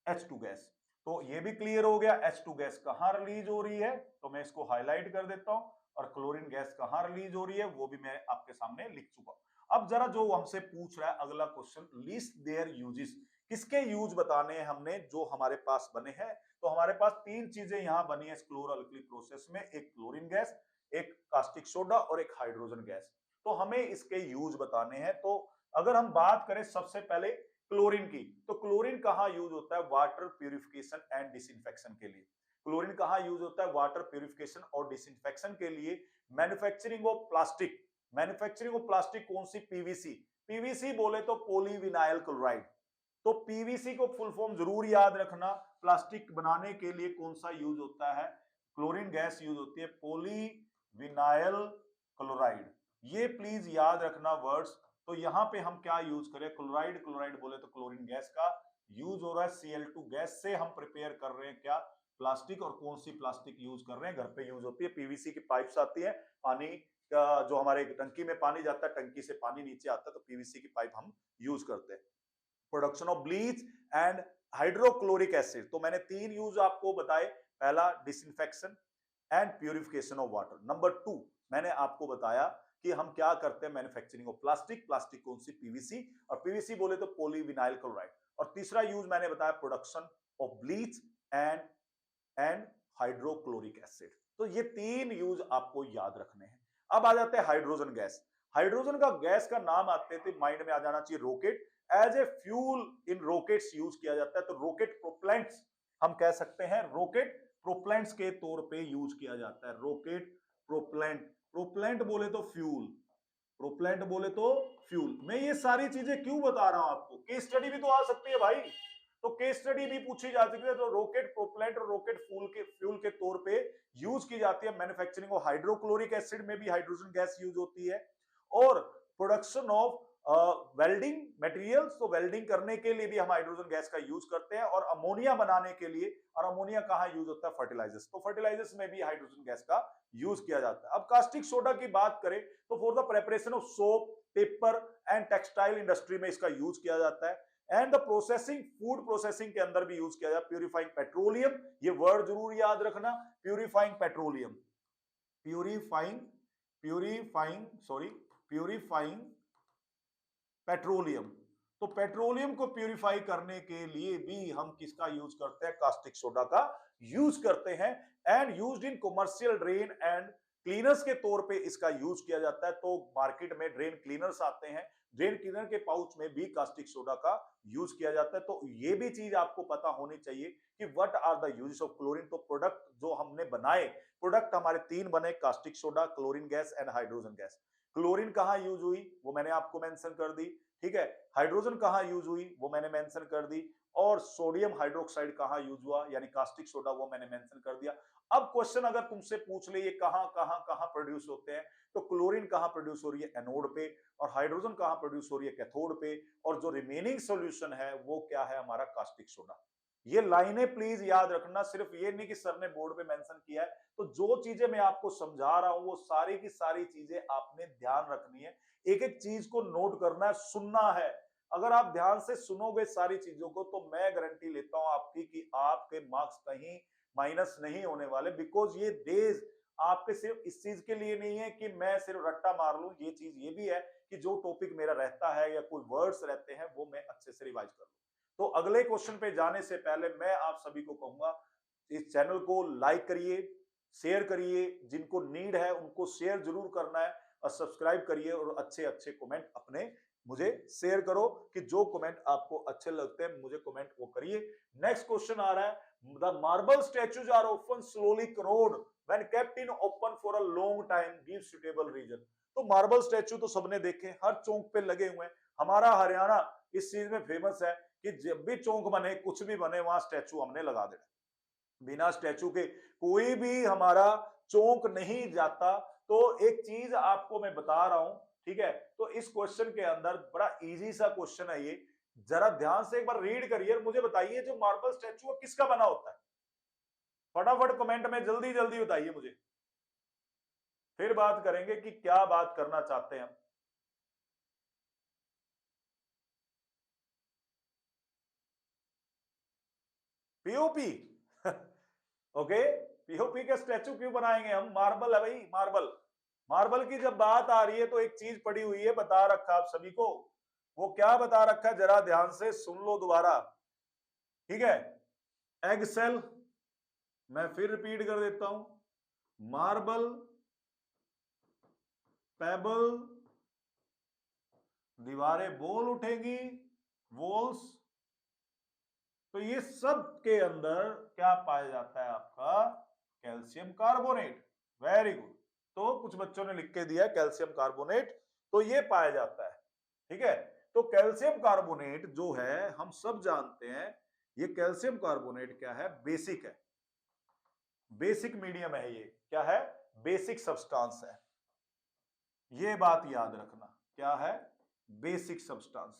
H2 gas. तो ये भी क्लियर हो गया H2 गैस कहां रिलीज हो रही है, तो मैं इसको हाईलाइट कर देता हूं। और क्लोरीन गैस कहां रिलीज हो रही है वो भी मैं आपके सामने लिख चुका हूं। अब जरा जो हमसे पूछ रहा है अगला क्वेश्चन, लिस्ट देयर यूजेस, किसके यूज बताने हैं हमने जो हमारे पास बने हैं। तो हमारे पास तीन चीजें यहां बनी है इस क्लोर अल्कली प्रोसेस में, एक क्लोरीन गैस, एक कास्टिक सोडा और एक हाइड्रोजन गैस। तो हमें इसके यूज बताने हैं। तो अगर हम बात करें सबसे पहले क्लोरीन की, तो क्लोरीन कहां यूज होता है, वाटर प्यूरिफिकेशन एंड डिसइंफेक्शन के लिए। क्लोरीन कहां यूज होता है, वाटर प्यूरिफिकेशन और डिसइंफेक्शन के लिए। Manufacturing of plastic, manufacturing of plastic कौन सी, पीवीसी। पीवीसी बोले तो पॉलीविनाइल क्लोराइड। तो पीवीसी को फुल फॉर्म जरूर याद रखना। प्लास्टिक बनाने के लिए कौन सा यूज होता है, क्लोरीन गैस यूज होती है, पॉलीविनाइल क्लोराइड। ये प्लीज याद रखना वर्ड्स। तो यहां पे हम क्या यूज करें, क्लोराइड, क्लोराइड बोले तो क्लोरीन गैस का यूज हो रहा है। Cl2 गैस से हम प्रिपेयर कर रहे हैं क्या, प्लास्टिक। और कौन सी प्लास्टिक यूज कर रहे हैं, घर पे यूज होती है पीवीसी की पाइप्स आती है, पानी का जो हमारे टंकी में पानी जाता है, टंकी से पानी नीचे आता है, तो पीवीसी की पाइप हम यूज करते हैं। Production of bleach and hydrochloric acid, तो मैंने तीन यूज आपको बताए। पहला disinfection and purification of water. Number 2 मैंने आपको बताया कि हम क्या करते हैं, मैन्युफैक्चरिंग ऑफ प्लास्टिक। प्लास्टिक कौन सी, पीवीसी, और पीवीसी बोले तो पॉलीविनाइल क्लोराइड। और तीसरा यूज मैंने बताया production of bleach and hydrochloric acid. तो ये तीन यूज आपको याद रखने हैं। अब आ जाते हैं हाइड्रोजन गैस। हाइड्रोजन का गैस का नाम आते थे माइंड में आ जाना चाहिए rocket. As a fuel in rockets use किया जाता है। तो रॉकेट प्रोपेलेंट्स हम कह सकते हैं, रॉकेट प्रोपेलेंट्स के तौर पे यूज किया जाता है। रॉकेट प्रोपेलेंट, प्रोपेलेंट बोले तो फ्यूल, प्रोपेलेंट बोले तो फ्यूल। मैं ये सारी चीजें क्यों बता रहा हूं आपको, केस स्टडी भी तो आ सकती है भाई। तो केस स्टडी भी पूछी जा सकती है। तो रॉकेट प्रोपेलेंट और रॉकेट फ्यूल के तौर पे यूज की जाती है। मैन्युफैक्चरिंग ऑफ हाइड्रोक्लोरिक एसिड में भी हाइड्रोजन गैस यूज होती है। और प्रोडक्शन ऑफ वेल्डिंग मटेरियल्स, तो वेल्डिंग करने के लिए भी हम हाइड्रोजन गैस का यूज करते हैं। और अमोनिया बनाने के लिए, और अमोनिया कहां यूज होता है, फर्टिलाइजर्स। तो फर्टिलाइजर्स में भी हाइड्रोजन गैस का यूज किया जाता है। अब कास्टिक सोडा की बात करें तो for the preparation of soap, paper and textile industry में इसका यूज किया जाता है। And the processing, food processing के अंदर भी यूज किया जाता है। प्यूरिफाइंग पेट्रोलियम, ये वर्ड जरूर याद रखना, purifying petroleum, purifying purifying petroleum. तो पेट्रोलियम को प्यूरिफाई करने के लिए भी हम किसका यूज करते हैं, कास्टिक सोडा का यूज करते हैं। And used in commercial drain and cleaners के तौर पे इसका यूज किया जाता है। तो मार्केट में ड्रेन क्लीनर्स आते हैं, ड्रेन क्लीनर के पाउच में भी कास्टिक सोडा का यूज किया जाता है। तो ये भी चीज आपको पता होनी चाहिए कि what are the uses of chlorine. तो प्रोडक्ट जो हमने बनाए, प्रोडक्ट हमारे तीन बने, caustic soda, chlorine gas and hydrogen gas. Chlorine कहां यूज हुई वो मैंने आपको मेंशन कर दी, ठीक है। हाइड्रोजन कहां यूज हुई वो मैंने मेंशन कर दी। और सोडियम हाइड्रोक्साइड कहां यूज हुआ यानी कास्टिक सोडा, वो मैंने मेंशन कर दिया। अब क्वेश्चन अगर तुमसे पूछ ले ये कहां कहां कहां प्रोड्यूस होते हैं, तो क्लोरीन कहां प्रोड्यूस हो रही है, एनोड पे। और हाइड्रोजन कहां प्रोड्यूस हो रही है, कैथोड पे। और जो रिमेनिंग सॉल्यूशन है वो क्या है, हमारा कास्टिक सोडा। ये लाइनें प्लीज याद रखना, सिर्फ ये नहीं कि सर ने बोर्ड पे मेंशन किया है। तो जो चीजें मैं आपको समझा रहा हूं वो सारी की सारी चीजें आपने ध्यान रखनी है, एक एक चीज को नोट करना है, सुनना है। अगर आप ध्यान से सुनोगे सारी चीजों को तो मैं गारंटी लेता हूं आपकी कि आपके मार्क्स कहीं माइनस नहीं होने वाले। बिकॉज ये डेज आपके सिर्फ इस चीज के लिए नहीं है कि मैं सिर्फ रट्टा मार लूं, ये चीज ये भी है कि जो टॉपिक मेरा रहता है या कोई वर्ड्स रहते हैं वो मैं अच्छे से रिवाइज कर लूं। तो अगले क्वेश्चन पे जाने से पहले मैं आप सभी को कहूंगा इस चैनल को लाइक करिए, शेयर करिए, जिनको नीड है उनको शेयर जरूर करना है, और सब्सक्राइब करिए और अच्छे अच्छे कमेंट अपने मुझे शेयर करो कि जो कमेंट आपको अच्छे लगते हैं मुझे कमेंट वो करिए। नेक्स्ट क्वेश्चन आ रहा है, the marble statues are often slowly corrode when kept in open for a long time, give suitable reason. तो मार्बल स्टैचू तो सबने देखे, हर चौक पे लगे हुए हैं। हमारा हरियाणा इस चीज में फेमस है कि जब भी चौक बने, कुछ भी बने, वहां स्टैचू हमने लगा देना। बिना स्टैचू के कोई भी हमारा चौक नहीं जाता। तो एक चीज आपको मैं बता रहा हूं, ठीक है? तो इस क्वेश्चन के अंदर बड़ा इजी सा क्वेश्चन है ये, जरा ध्यान से एक बार रीड करिए और मुझे बताइए जो मार्बल स्टैचू है किसका बना होता है। फटाफट कमेंट में जल्दी जल्दी बताइए मुझे, फिर बात करेंगे कि क्या बात करना चाहते हैं हम। पीओपी ओके, पीओपी का स्टैचू क्यों बनाएंगे हम? मार्बल है भाई, मार्बल। मार्बल की जब बात आ रही है तो एक चीज पड़ी हुई है, बता रखा आप सभी को। वो क्या बता रखा है जरा ध्यान से सुन लो दोबारा, ठीक है? एग सेल, मैं फिर रिपीट कर देता हूं, मार्बल, पेबल, दीवारें बोल उठेंगी, वॉल्स। तो ये सब के अंदर क्या पाया जाता है आपका? Calcium carbonate. Very good. तो कुछ बच्चों ने लिख के दिया कैल्शियम कार्बोनेट, तो ये पाया जाता है, ठीक है? तो कैल्शियम कार्बोनेट जो है हम सब जानते हैं, ये कैल्शियम कार्बोनेट क्या है? बेसिक है, बेसिक मीडियम है। ये क्या है? बेसिक सब्सटेंस है। ये बात याद रखना, क्या है? Basic substance.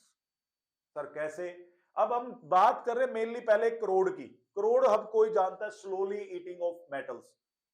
सर कैसे? अब हम बात कर रहे हैं मेनली पहले करोड़ की। करोड़ हर कोई जानता है स्लोली ईटिंग ऑफ मेटल्स,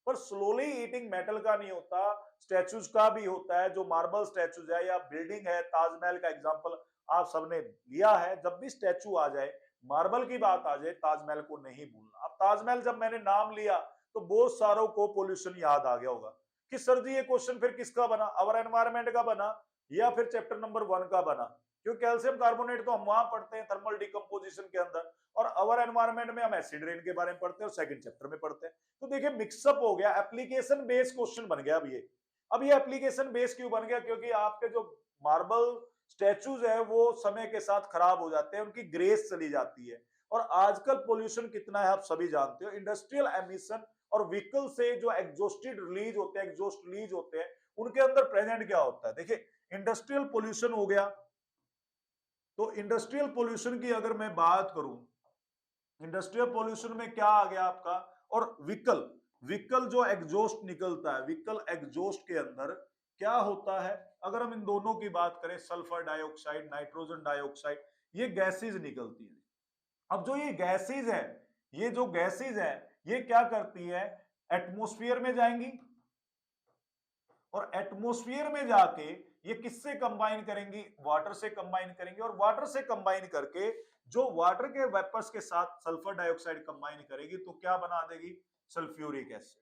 पर स्लोली ईटिंग मेटल का नहीं होता, स्टैचूज का भी होता है। जो मार्बल स्टैचूज है या बिल्डिंग है, ताजमहल का एग्जांपल आप सबने लिया है। जब भी स्टैचू आ जाए, मार्बल की बात आ जाए, ताजमहल को नहीं भूलना। अब ताजमहल जब मैंने नाम लिया तो बहुत सारों को पोल्यूशन याद आ गया होगा कि सर जी ये क्वेश्चन फिर किसका बना? अवर एनवायरमेंट का बना या फिर चैप्टर नंबर 1 का बना? क्योंकि कैल्शियम कार्बोनेट तो हम वहां पढ़ते हैं थर्मल डिकम्पोजिशन के अंदर, और अवर एनवायरमेंट में हम एसिड रेन के बारे में पढ़ते हैं और सेकंड चैप्टर में पढ़ते हैं। तो देखिए मिक्सअप हो गया, एप्लीकेशन बेस्ड क्वेश्चन बन गया। अब ये एप्लीकेशन बेस्ड क्यों बन गया? क्योंकि आपके जो मार्बल स्टैचूज है वो समय के साथ खराब हो जाते हैं, उनकी ग्रेस चली जाती है। और आजकल पोल्यूशन कितना है आप सभी जानते हो। इंडस्ट्रियल एमिशन और व्हीकल से जो एग्जॉस्टेड रिलीज होते हैं, एग्जॉस्ट रिलीज होते हैं, उनके अंदर प्रेजेंट क्या होता है? देखिए इंडस्ट्रियल पोल्यूशन हो गया। तो इंडस्ट्रियल पोल्यूशन की अगर मैं बात करूं, इंडस्ट्रियल पोल्यूशन में क्या आ गया आपका? और व्हीकल, व्हीकल जो एग्जॉस्ट निकलता है, व्हीकल एग्जॉस्ट के अंदर क्या होता है? अगर हम इन दोनों की बात करें, सल्फर डाइऑक्साइड, नाइट्रोजन डाइऑक्साइड, ये गैसेज निकलती है। अब जो ये गैसेज है, ये जो गैसेज है ये क्या करती है? एटमॉस्फेयर में जाएंगी, और एटमॉस्फेयर में जाके ये किससे कंबाइन करेंगी? वाटर से कंबाइन करेंगे, और वाटर से कंबाइन करके जो वाटर के वेपर्स के साथ सल्फर डाइऑक्साइड कंबाइन करेगी तो क्या बना देगी? Sulphuric acid.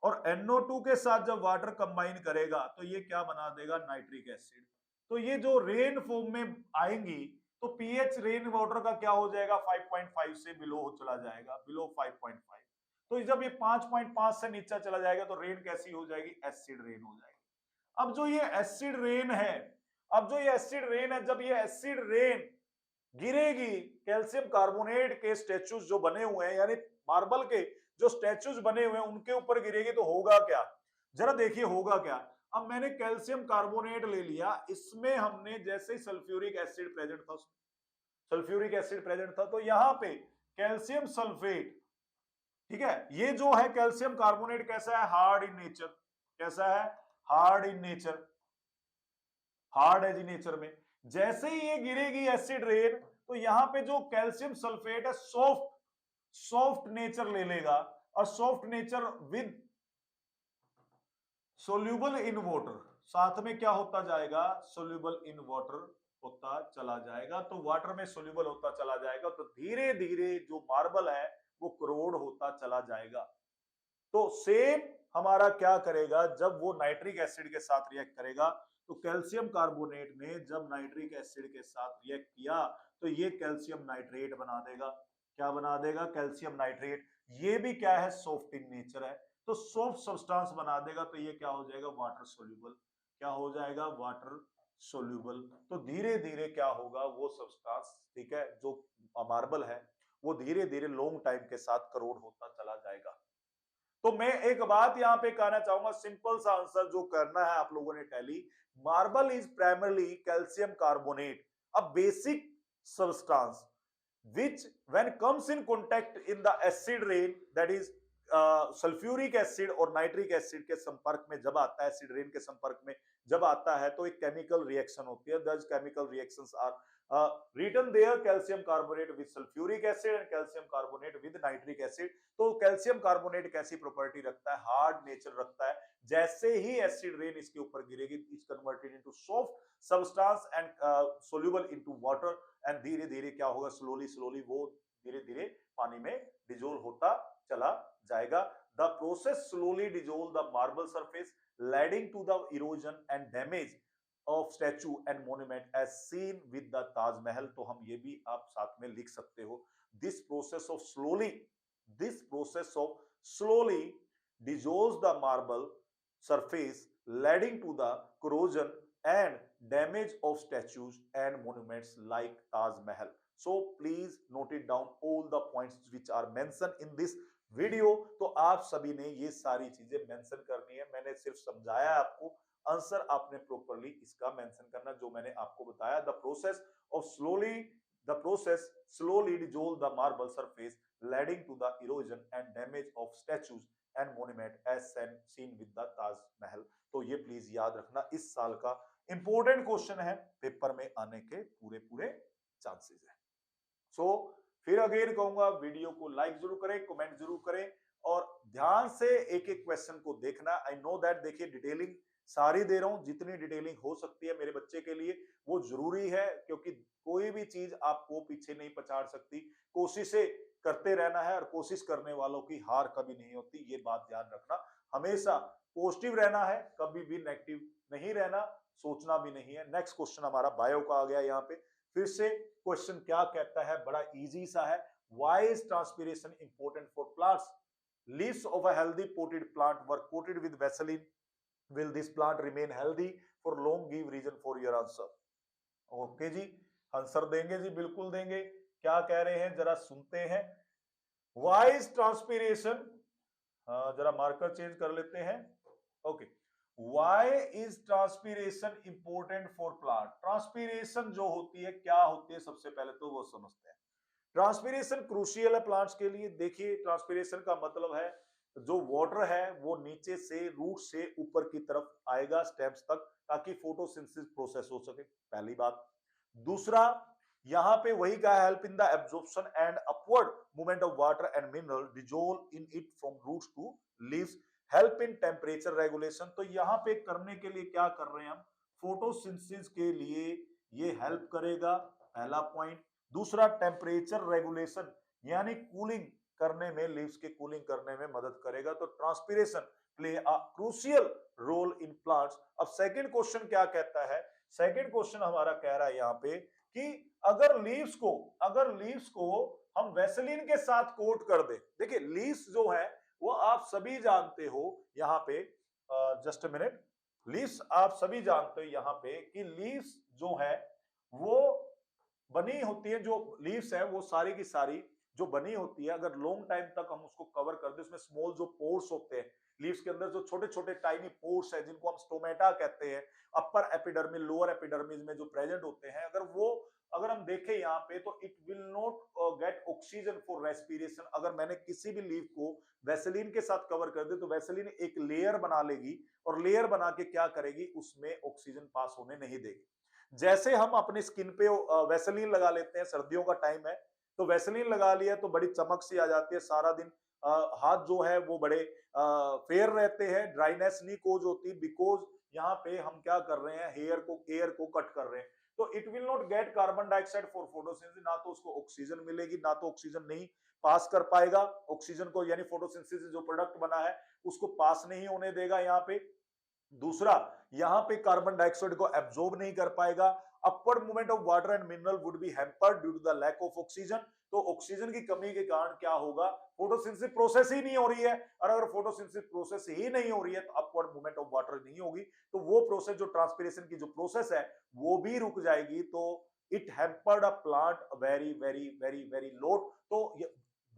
और NO2 के साथ जब वाटर कंबाइन करेगा तो ये क्या बना देगा? Nitric acid. तो ये जो रेन फॉर्म में आएंगी तो पीएच रेन वाटर का क्या हो जाएगा? 5.5 से बिलो चला जाएगा, बिलो 5.5। तो जब ये 5.5 से नीचे चला जाएगा तो रेन कैसी हो जाएगी? एसिड रेन हो जाएगी। अब जो ये एसिड रेन है, अब जो ये एसिड रेन है, जब ये एसिड रेन गिरेगी, कैल्शियम कार्बोनेट के स्टैचूज जो बने हुए हैं, यानी मार्बल के जो स्टैचूज बने हुए हैं उनके ऊपर गिरेगी तो होगा क्या? जरा देखिए होगा क्या। अब मैंने कैल्शियम कार्बोनेट ले लिया, इसमें हमने जैसे ही सल्फ्यूरिक एसिड प्रेजेंट था, सल्फ्यूरिक एसिड प्रेजेंट था, तो यहां पे कैल्शियम सल्फेट, ठीक है? ये जो है कैल्शियम कार्बोनेट कैसा है? Hard in nature. कैसा है? हार्ड इन नेचर, हार्ड है जी नेचर में। जैसे ही ये गिरेगी एसिड रेन तो यहां पे जो कैल्शियम सल्फेट है सॉफ्ट, सॉफ्ट नेचर ले लेगा और soft nature with soluble in water, साथ में क्या होता जाएगा, सोल्यूबल इन वाटर होता चला जाएगा। तो वाटर में सोल्यूबल होता चला जाएगा, तो धीरे धीरे जो मार्बल है वो करोड़ होता चला जाएगा। तो सेम हमारा क्या करेगा, जब वो नाइट्रिक एसिड के साथ रिएक्ट करेगा, तो कैल्शियम कार्बोनेट ने जब नाइट्रिक एसिड के साथ रिएक्ट किया तो ये कैल्शियम नाइट्रेट बना देगा। क्या बना देगा, कैल्शियम नाइट्रेट। ये भी क्या है, सॉफ्ट इन नेचर है, तो सॉफ्ट सब्सटेंस बना देगा, तो ये क्या हो जाएगा, वाटर सोल्यूबल। क्या हो जाएगा, वाटर सोल्यूबल। तो धीरे धीरे क्या होगा, वो सब्सटेंस, ठीक है, जो मार्बल है वो धीरे धीरे लॉन्ग टाइम के साथ करोड़ होता चला जाएगा। तो मैं एक बात यहां पे कहना चाहूंगा, सिंपल सा आंसर जो करना है आप लोगों ने tally, marble is primarily calcium carbonate, a basic substance which when comes in contact in the acid rain, that is sulphuric acid और नाइट्रिक एसिड के संपर्क में जब आता है, एसिड रेन के संपर्क में जब आता है, तो एक केमिकल रिएक्शन होती है। These chemical reactions are written there, calcium carbonate with sulphuric acid and calcium carbonate with nitric acid. तो कैल्शियम कार्बोनेट कैसी प्रॉपर्टी रखता है, हार्ड नेचर रखता है। जैसे ही एसिड रेन इसके ऊपर गिरेगी, it's converted into soft substance and soluble into water, and धीरे धीरे क्या होगा, स्लोली स्लोली वो धीरे धीरे पानी में डिजोल्व होता चला जाएगा। The process slowly dissolve the marble surface leading to the erosion and damage of statue and monument as seen with the Taj Mahal। तो हम ये भी आप साथ में लिख सकते हो, this process of slowly dissolves the marble surface leading to the corrosion and damage of statues and monuments like Taj Mahal। So please note it down all the points which are mentioned in this video. तो आप सभी ने ये सारी चीजें mention करनी है, मैंने सिर्फ समझाया आपको, आंसर आपने प्रॉपरली इसका मेंशन करना जो मैंने आपको बताया। The process slowly dissolve the marble surface leading to the erosion and damage of statues and monument as seen with the Taj Mahal. तो ये प्लीज याद रखना, इस साल का इंपॉर्टेंट क्वेश्चन है, पेपर में आने के पूरे पूरे चांसेस है। सो फिर अगेन कहूंगा, वीडियो को लाइक जरूर करें, कमेंट जरूर करें और ध्यान से एक एक क्वेश्चन को देखना। आई नो दैट, देखिए डिटेलिंग सारी दे रहा हूं, जितनी डिटेलिंग हो सकती है मेरे बच्चे के लिए वो जरूरी है, क्योंकि कोई भी चीज आपको पीछे नहीं पछाड़ सकती। कोशिशें करते रहना है और कोशिश करने वालों की हार कभी नहीं होती, ये बात ध्यान रखना। हमेशा पॉजिटिव रहना है, कभी भी नेगेटिव नहीं रहना, सोचना भी नहीं है। नेक्स्ट क्वेश्चन हमारा बायो का आ गया यहाँ पे। फिर से क्वेश्चन क्या कहता है, बड़ा इजी सा है, why is transpiration important for plants, leaves of a healthy potted plant were coated with vaseline, will this plant remain healthy for long, give reason for your answer. Okay जी, answer देंगे जी, बिल्कुल देंगे। क्या कह रहे हैं जरा सुनते हैं। व्हाई इज ट्रांसपीरेशन, जरा मार्कर चेंज कर लेते हैं। Okay, Why is transpiration important for plant? Transpiration जो होती है क्या होती है, सबसे पहले तो वो समझते हैं। ट्रांसपीरेशन क्रूशियल है प्लांट्स के लिए। देखिए, ट्रांसपीरेशन का मतलब है जो वाटर है वो नीचे से, रूट से ऊपर की तरफ आएगा स्टेम्स तक, ताकि फोटोसिंथेसिस प्रोसेस हो सके, पहली बात। दूसरा, यहां पे वही का help in the absorption and upward movement of water and mineral dissolve in it from roots to leaves, help in temperature regulation. तो यहाँ पे करने के लिए क्या कर रहे हैं हम, फोटोसिंथेसिस के लिए ये हेल्प करेगा, पहला पॉइंट। दूसरा, टेम्परेचर रेगुलेशन यानी कूलिंग करने में, लीव्स के कूलिंग करने में मदद करेगा। तो transpiration play a crucial role in plants. अब सेकंड क्वेश्चन क्या कहता है, सेकंड क्वेश्चन हमारा कह रहा है यहाँ पे कि अगर लीव्स को हम वैसलीन के साथ कोट कर दे। देखिए, लीव्स जो है वो आप सभी जानते हो, यहाँ पे जस्ट अ मिनट, लीव्स आप सभी जानते हो यहाँ पे कि लीव्स जो है वो बनी होती है, जो लीव्स है वो सारी की सारी जो बनी होती है, अगर लॉन्ग टाइम तक हम उसको कवर कर दे, उसमें स्मॉल जो पोर्स होते हैं लीव्स के अंदर, जो छोटे छोटे टाइनी पोर्स है जिनको हम स्टोमेटा कहते हैं, अपर एपिडर्मिस लोअर एपिडर्मिस में जो प्रेजेंट होते हैं, अगर हम देखें यहाँ पे, तो it will not gate oxygen for respiration. अगर मैंने किसी भी लीव को वैसलीन के साथ कवर कर दे तो वैसलीन एक लेयर बना लेगी और लेयर बना के क्या करेगी, उसमें ऑक्सीजन पास होने नहीं देगी। जैसे हम अपने स्किन पे वैसलीन लगा लेते हैं, सर्दियों का टाइम है, तो वैसलीन लगा लिया तो बड़ी चमक सी आ जाती है, सारा दिन हाथ जो है वो बड़े फेयर रहते हैं, ड्राइनेस नहीं कोज होती, बिकॉज यहाँ पे हम क्या कर रहे हैं, एयर को कट कर रहे हैं। तो it will not gate carbon dioxide for photosynthesis, ना तो उसको ऑक्सीजन मिलेगी, ना तो ऑक्सीजन नहीं पास कर पाएगा ऑक्सीजन को, यानी फोटोसिंथेसिस जो प्रोडक्ट बना है उसको पास नहीं होने देगा यहाँ पे। दूसरा, यहां पे कार्बन डाइऑक्साइड को एब्जॉर्ब नहीं कर पाएगा। Upward movement of water and mineral would be hampered due to the lack of oxygen. तो ऑक्सीजन की कमी के कारण क्या होगा, फोटोसिंथेसिस प्रोसेस ही नहीं हो रही है, और अगर फोटोसिंथेसिस प्रोसेस ही नहीं हो रही है तो अपवर्ड मूवमेंट ऑफ वाटर नहीं होगी, तो वो प्रोसेस जो ट्रांसपिरेशन की जो प्रोसेस है वो भी रुक जाएगी। तो it hampered a plant very very very very load. तो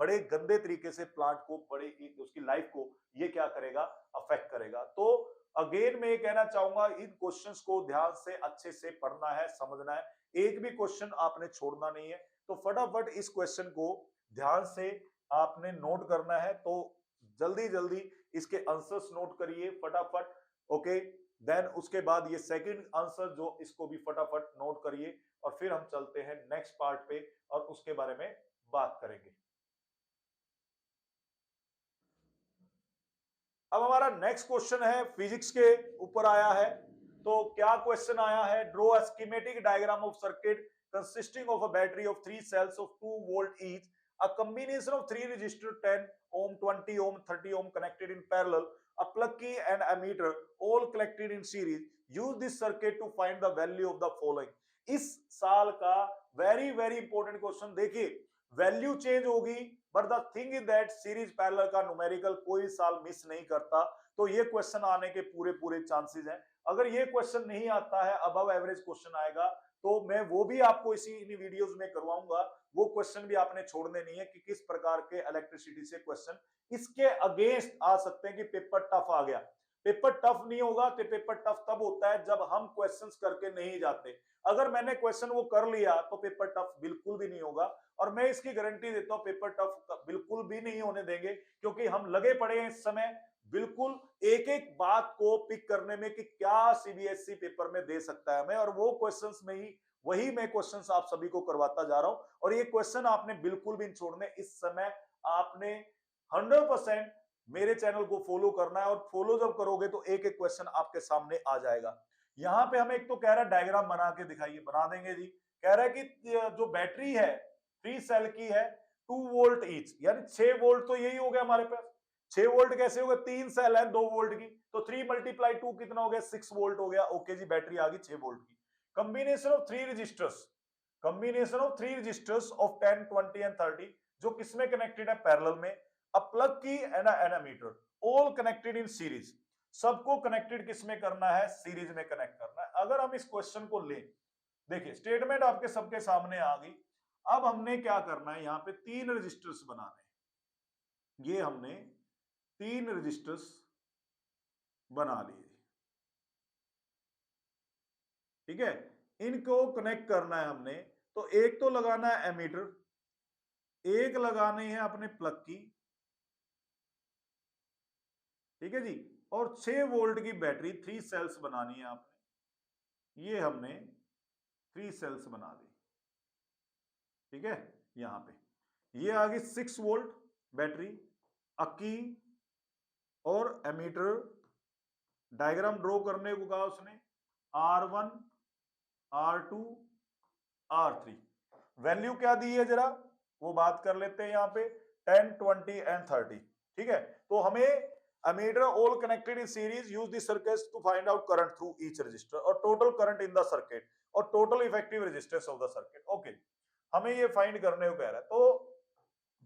बड़े गंदे तरीके से प्लांट को, बड़े उसकी लाइफ को ये क्या करेगा, अफेक्ट करेगा। तो अगेन मैं ये कहना चाहूंगा, इन क्वेश्चंस को ध्यान से अच्छे से पढ़ना है, समझना है, एक भी क्वेश्चन आपने छोड़ना नहीं है। तो फटाफट इस क्वेश्चन को ध्यान से आपने नोट करना है, तो जल्दी जल्दी इसके आंसर्स नोट करिए फटाफट। ओके, देन उसके बाद ये सेकंड आंसर जो, इसको भी फटाफट नोट करिए, और फिर हम चलते हैं नेक्स्ट पार्ट पे और उसके बारे में बात करेंगे। अब हमारा नेक्स्ट क्वेश्चन है फिजिक्स के ऊपर आया है। तो क्या क्वेश्चन आया है, draw a schematic diagram of circuit consisting of a battery of 3 cells of 2 volt each, a combination of 3 resistor 10 ohm, 20 ohm, 30 ohm connected in parallel, a plug key and ammeter all connected in series. Use this circuit to find the value of the following. इस साल का very very important question, देखिए value change होगी, but the thing is that series parallel का numerical कोई साल miss नहीं करता। तो ये क्वेश्चन आने के पूरे पूरे चांसेस हैं। अगर ये क्वेश्चन नहीं आता है, अबव एवरेज क्वेश्चन आएगा, तो मैं वो भी आपको इन वीडियोस में करवाऊंगा। वो क्वेश्चन भी आपने छोड़ने नहीं है कि किस प्रकार के इलेक्ट्रिसिटी से क्वेश्चन इसके अगेंस्ट आ सकते हैं कि पेपर टफ आ गया। पेपर टफ नहीं होगा, तो पेपर टफ तब होता है जब हम क्वेश्चंस करके नहीं जाते। अगर मैंने क्वेश्चन वो कर लिया तो पेपर टफ बिल्कुल भी नहीं होगा, और मैं इसकी गारंटी देता हूं पेपर टफ बिल्कुल भी नहीं होने देंगे, क्योंकि हम लगे पड़े हैं इस समय बिल्कुल एक एक बात को पिक करने में कि क्या सीबीएसई पेपर में दे सकता है हमें, और वो क्वेश्चंस में ही वही मैं क्वेश्चंस आप सभी को करवाता जा रहा हूं। और ये क्वेश्चन आपने बिल्कुल भी नहीं छोड़ने। इस समय आपने 100% मेरे चैनल को फॉलो करना है, और फॉलो जब करोगे तो एक एक क्वेश्चन आपके सामने आ जाएगा। यहां पे हमें एक तो कह रहा है डायग्राम बना के दिखाइए, बना देंगे जी। कह रहा है कि जो बैटरी है 3 सेल की है, 2 वोल्ट ईच, यानी 6 वोल्ट, तो यही हो गया हमारे पास। 6 वोल्ट कैसे हो गया, 3 सेल है 2 वोल्ट की, तो 3 मल्टीप्लाई 2 कितना हो गया, 6 वोल्ट हो गया। ओके जी, बैटरी आ गई 6 वोल्ट की। Combination of 3 resistors, combination of 3 resistors of 10, 20 and 30, जो किसमें कनेक्टेड है, पैरेलल में। A plug key and an ammeter, all connected in series, सबको कनेक्टेड किसमें करना है, सीरीज में कनेक्ट करना है। अगर हम इस क्वेश्चन को लें, देखिए स्टेटमेंट आपके सबके सामने आ गई। अब हमने क्या करना है, यहाँ पे 3 रजिस्टर्स बनाने हैं। ये हमने 3 रजिस्टर्स बना लिए, ठीक है। इनको कनेक्ट करना है हमने, तो एक तो लगाना है एमीटर, एक लगानी है अपने प्लग की, ठीक है जी, और 6 वोल्ट की बैटरी 3 सेल्स बनानी है आपने। ये हमने 3 सेल्स बना दी, ठीक है। यहां पे ये आ गई 6 वोल्ट बैटरी, अकी और एमीटर। डायग्राम ड्रॉ करने को कहा उसने, R1, R2, R3। वैल्यू क्या दी है जरा वो बात कर लेते हैं। यहाँ पे 10, 20 एंड 30, ठीक है। तो हमें ammeter all connected in series, use this circuit to find out current through each resistor और total current in the circuit और total effective resistance of the circuit. Okay, हमें ये फाइंड करने को कह रहा है, तो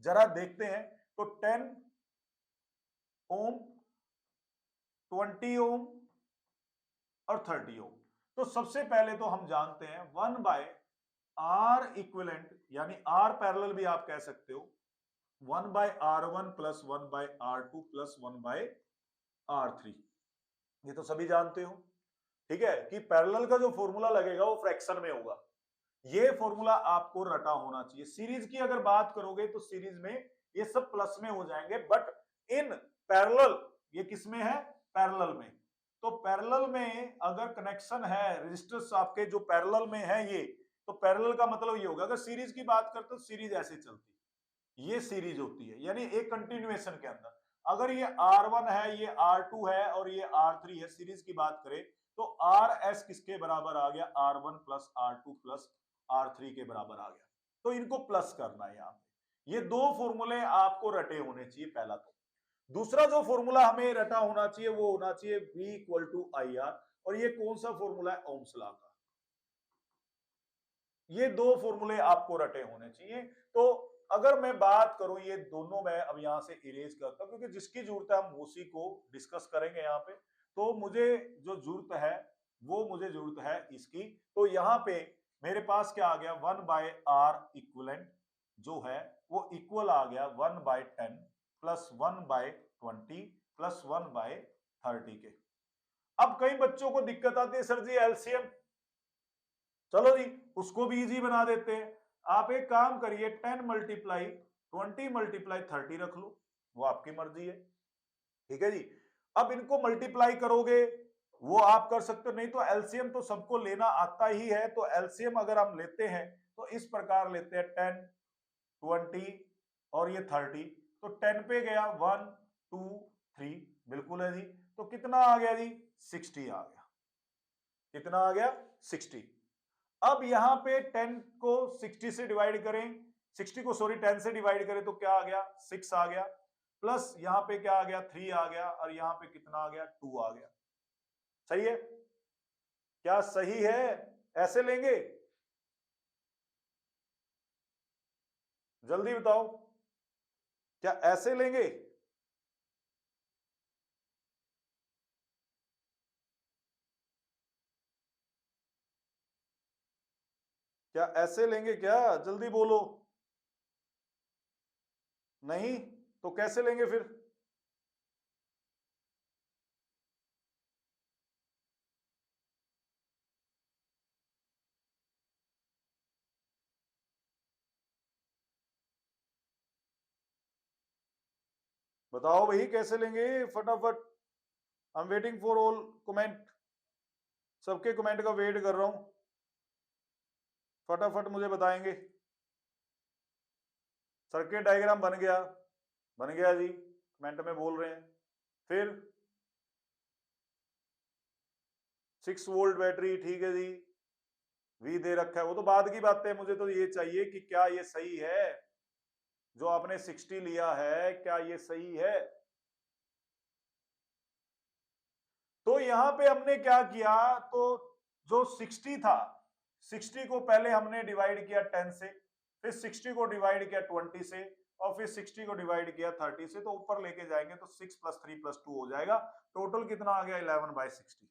जरा देखते हैं। तो 10 ओम, 20 ओम और 30 ओम। तो सबसे पहले तो हम जानते हैं 1 बाय आर इक्विवेलेंट, यानी आर पैरेलल भी आप कह सकते हो, 1 by R1 plus 1 by R2 plus 1 by R3। ये तो सभी जानते हो, ठीक है, कि पैरेलल का जो फॉर्मूला लगेगा वो फ्रैक्शन में होगा। ये फॉर्मूला आपको रटा होना चाहिए। सीरीज की अगर बात करोगे तो सीरीज में ये सब प्लस में हो जाएंगे, बट इन पैरेलल ये किस में है, पैरेलल में। तो पैरेलल में अगर कनेक्शन है, रेजिस्टर्स आपके जो पैरेलल में है ये, तो पैरेलल का मतलब ये होगा, अगर सीरीज की बात करते तो सीरीज ऐसे चलती, ये सीरीज होती है, यानी एक कंटिन्यूएशन के अंदर। अगर ये R1 है, ये R2 है और ये R3 है, सीरीज की बात करें तो RS किसके बराबर आ गया, R1 plus R2 plus R3 के बराबर आ गया। तो इनको प्लस करना है यहाँ पे। ये दो फॉर्मूले आपको रटे होने चाहिए पहला। तो दूसरा जो फॉर्मूला हमें रटा होना चाहिए वो होना चाहिए V इक्वल टू IR, और ये कौन सा फॉर्मूला है, ओम्स लॉ का। ये दो फॉर्मूले आपको रटे होने चाहिए। तो अगर मैं बात करूं, ये दोनों मैं अब यहां से इरेज करता हूं, क्योंकि जिसकी जरूरत है हम उसी को डिस्कस करेंगे यहाँ पे। तो मुझे जो जरूरत है वो मुझे जरूरत है इसकी। तो यहाँ पे मेरे पास क्या आ गया, 1/r इक्वलेंट जो है वो इक्वल आ गया 1/10 प्लस 1/20 प्लस 1/30 के। अब कई बच्चों को दिक्कत आती है, सर जी एलसीएम, चलो जी उसको भी इजी बना देते हैं। आप एक काम करिए, 10 मल्टीप्लाई 20 मल्टीप्लाई 30 रख लो, वो आपकी मर्जी है, ठीक है जी। अब इनको मल्टीप्लाई करोगे वो आप कर सकते हो, नहीं तो एलसीएम तो सबको लेना आता ही है। तो एलसीएम अगर हम लेते हैं तो इस प्रकार लेते हैं, 10 20 और ये 30, तो 10 पे गया 1 2 3, बिल्कुल है जी। तो कितना आ गया जी, 60 आ गया। कितना आ गया, 60। अब यहां पे 10 को 60 से डिवाइड करें, 60 को सॉरी 10 से डिवाइड करें तो क्या आ गया, 6 आ गया, प्लस यहां पे क्या आ गया, 3 आ गया, और यहां पे कितना आ गया, 2 आ गया। सही है, क्या सही है, ऐसे लेंगे, जल्दी बताओ, क्या ऐसे लेंगे, क्या ऐसे लेंगे, क्या जल्दी बोलो, नहीं तो कैसे लेंगे फिर, बताओ भाई कैसे लेंगे फटाफट। I am waiting for all comment, सबके कमेंट का वेट कर रहा हूं, फटाफट मुझे बताएंगे। सर्किट डायग्राम बन गया, बन गया जी, कमेंट में बोल रहे हैं। फिर 6 वोल्ट बैटरी, ठीक है जी, वी दे रखा है, वो तो बाद की बात है, मुझे तो ये चाहिए कि क्या ये सही है, जो आपने 60 लिया है क्या ये सही है। तो यहां पे हमने क्या किया, तो जो 60 था, 60 को पहले हमने डिवाइड किया 10 से, फिर 60 को डिवाइड किया 20 से, और फिर 60 को डिवाइड किया 30 से, तो ऊपर लेके जाएंगे तो 6 + 3 + 2 हो जाएगा। टोटल कितना आ गया, 11/60।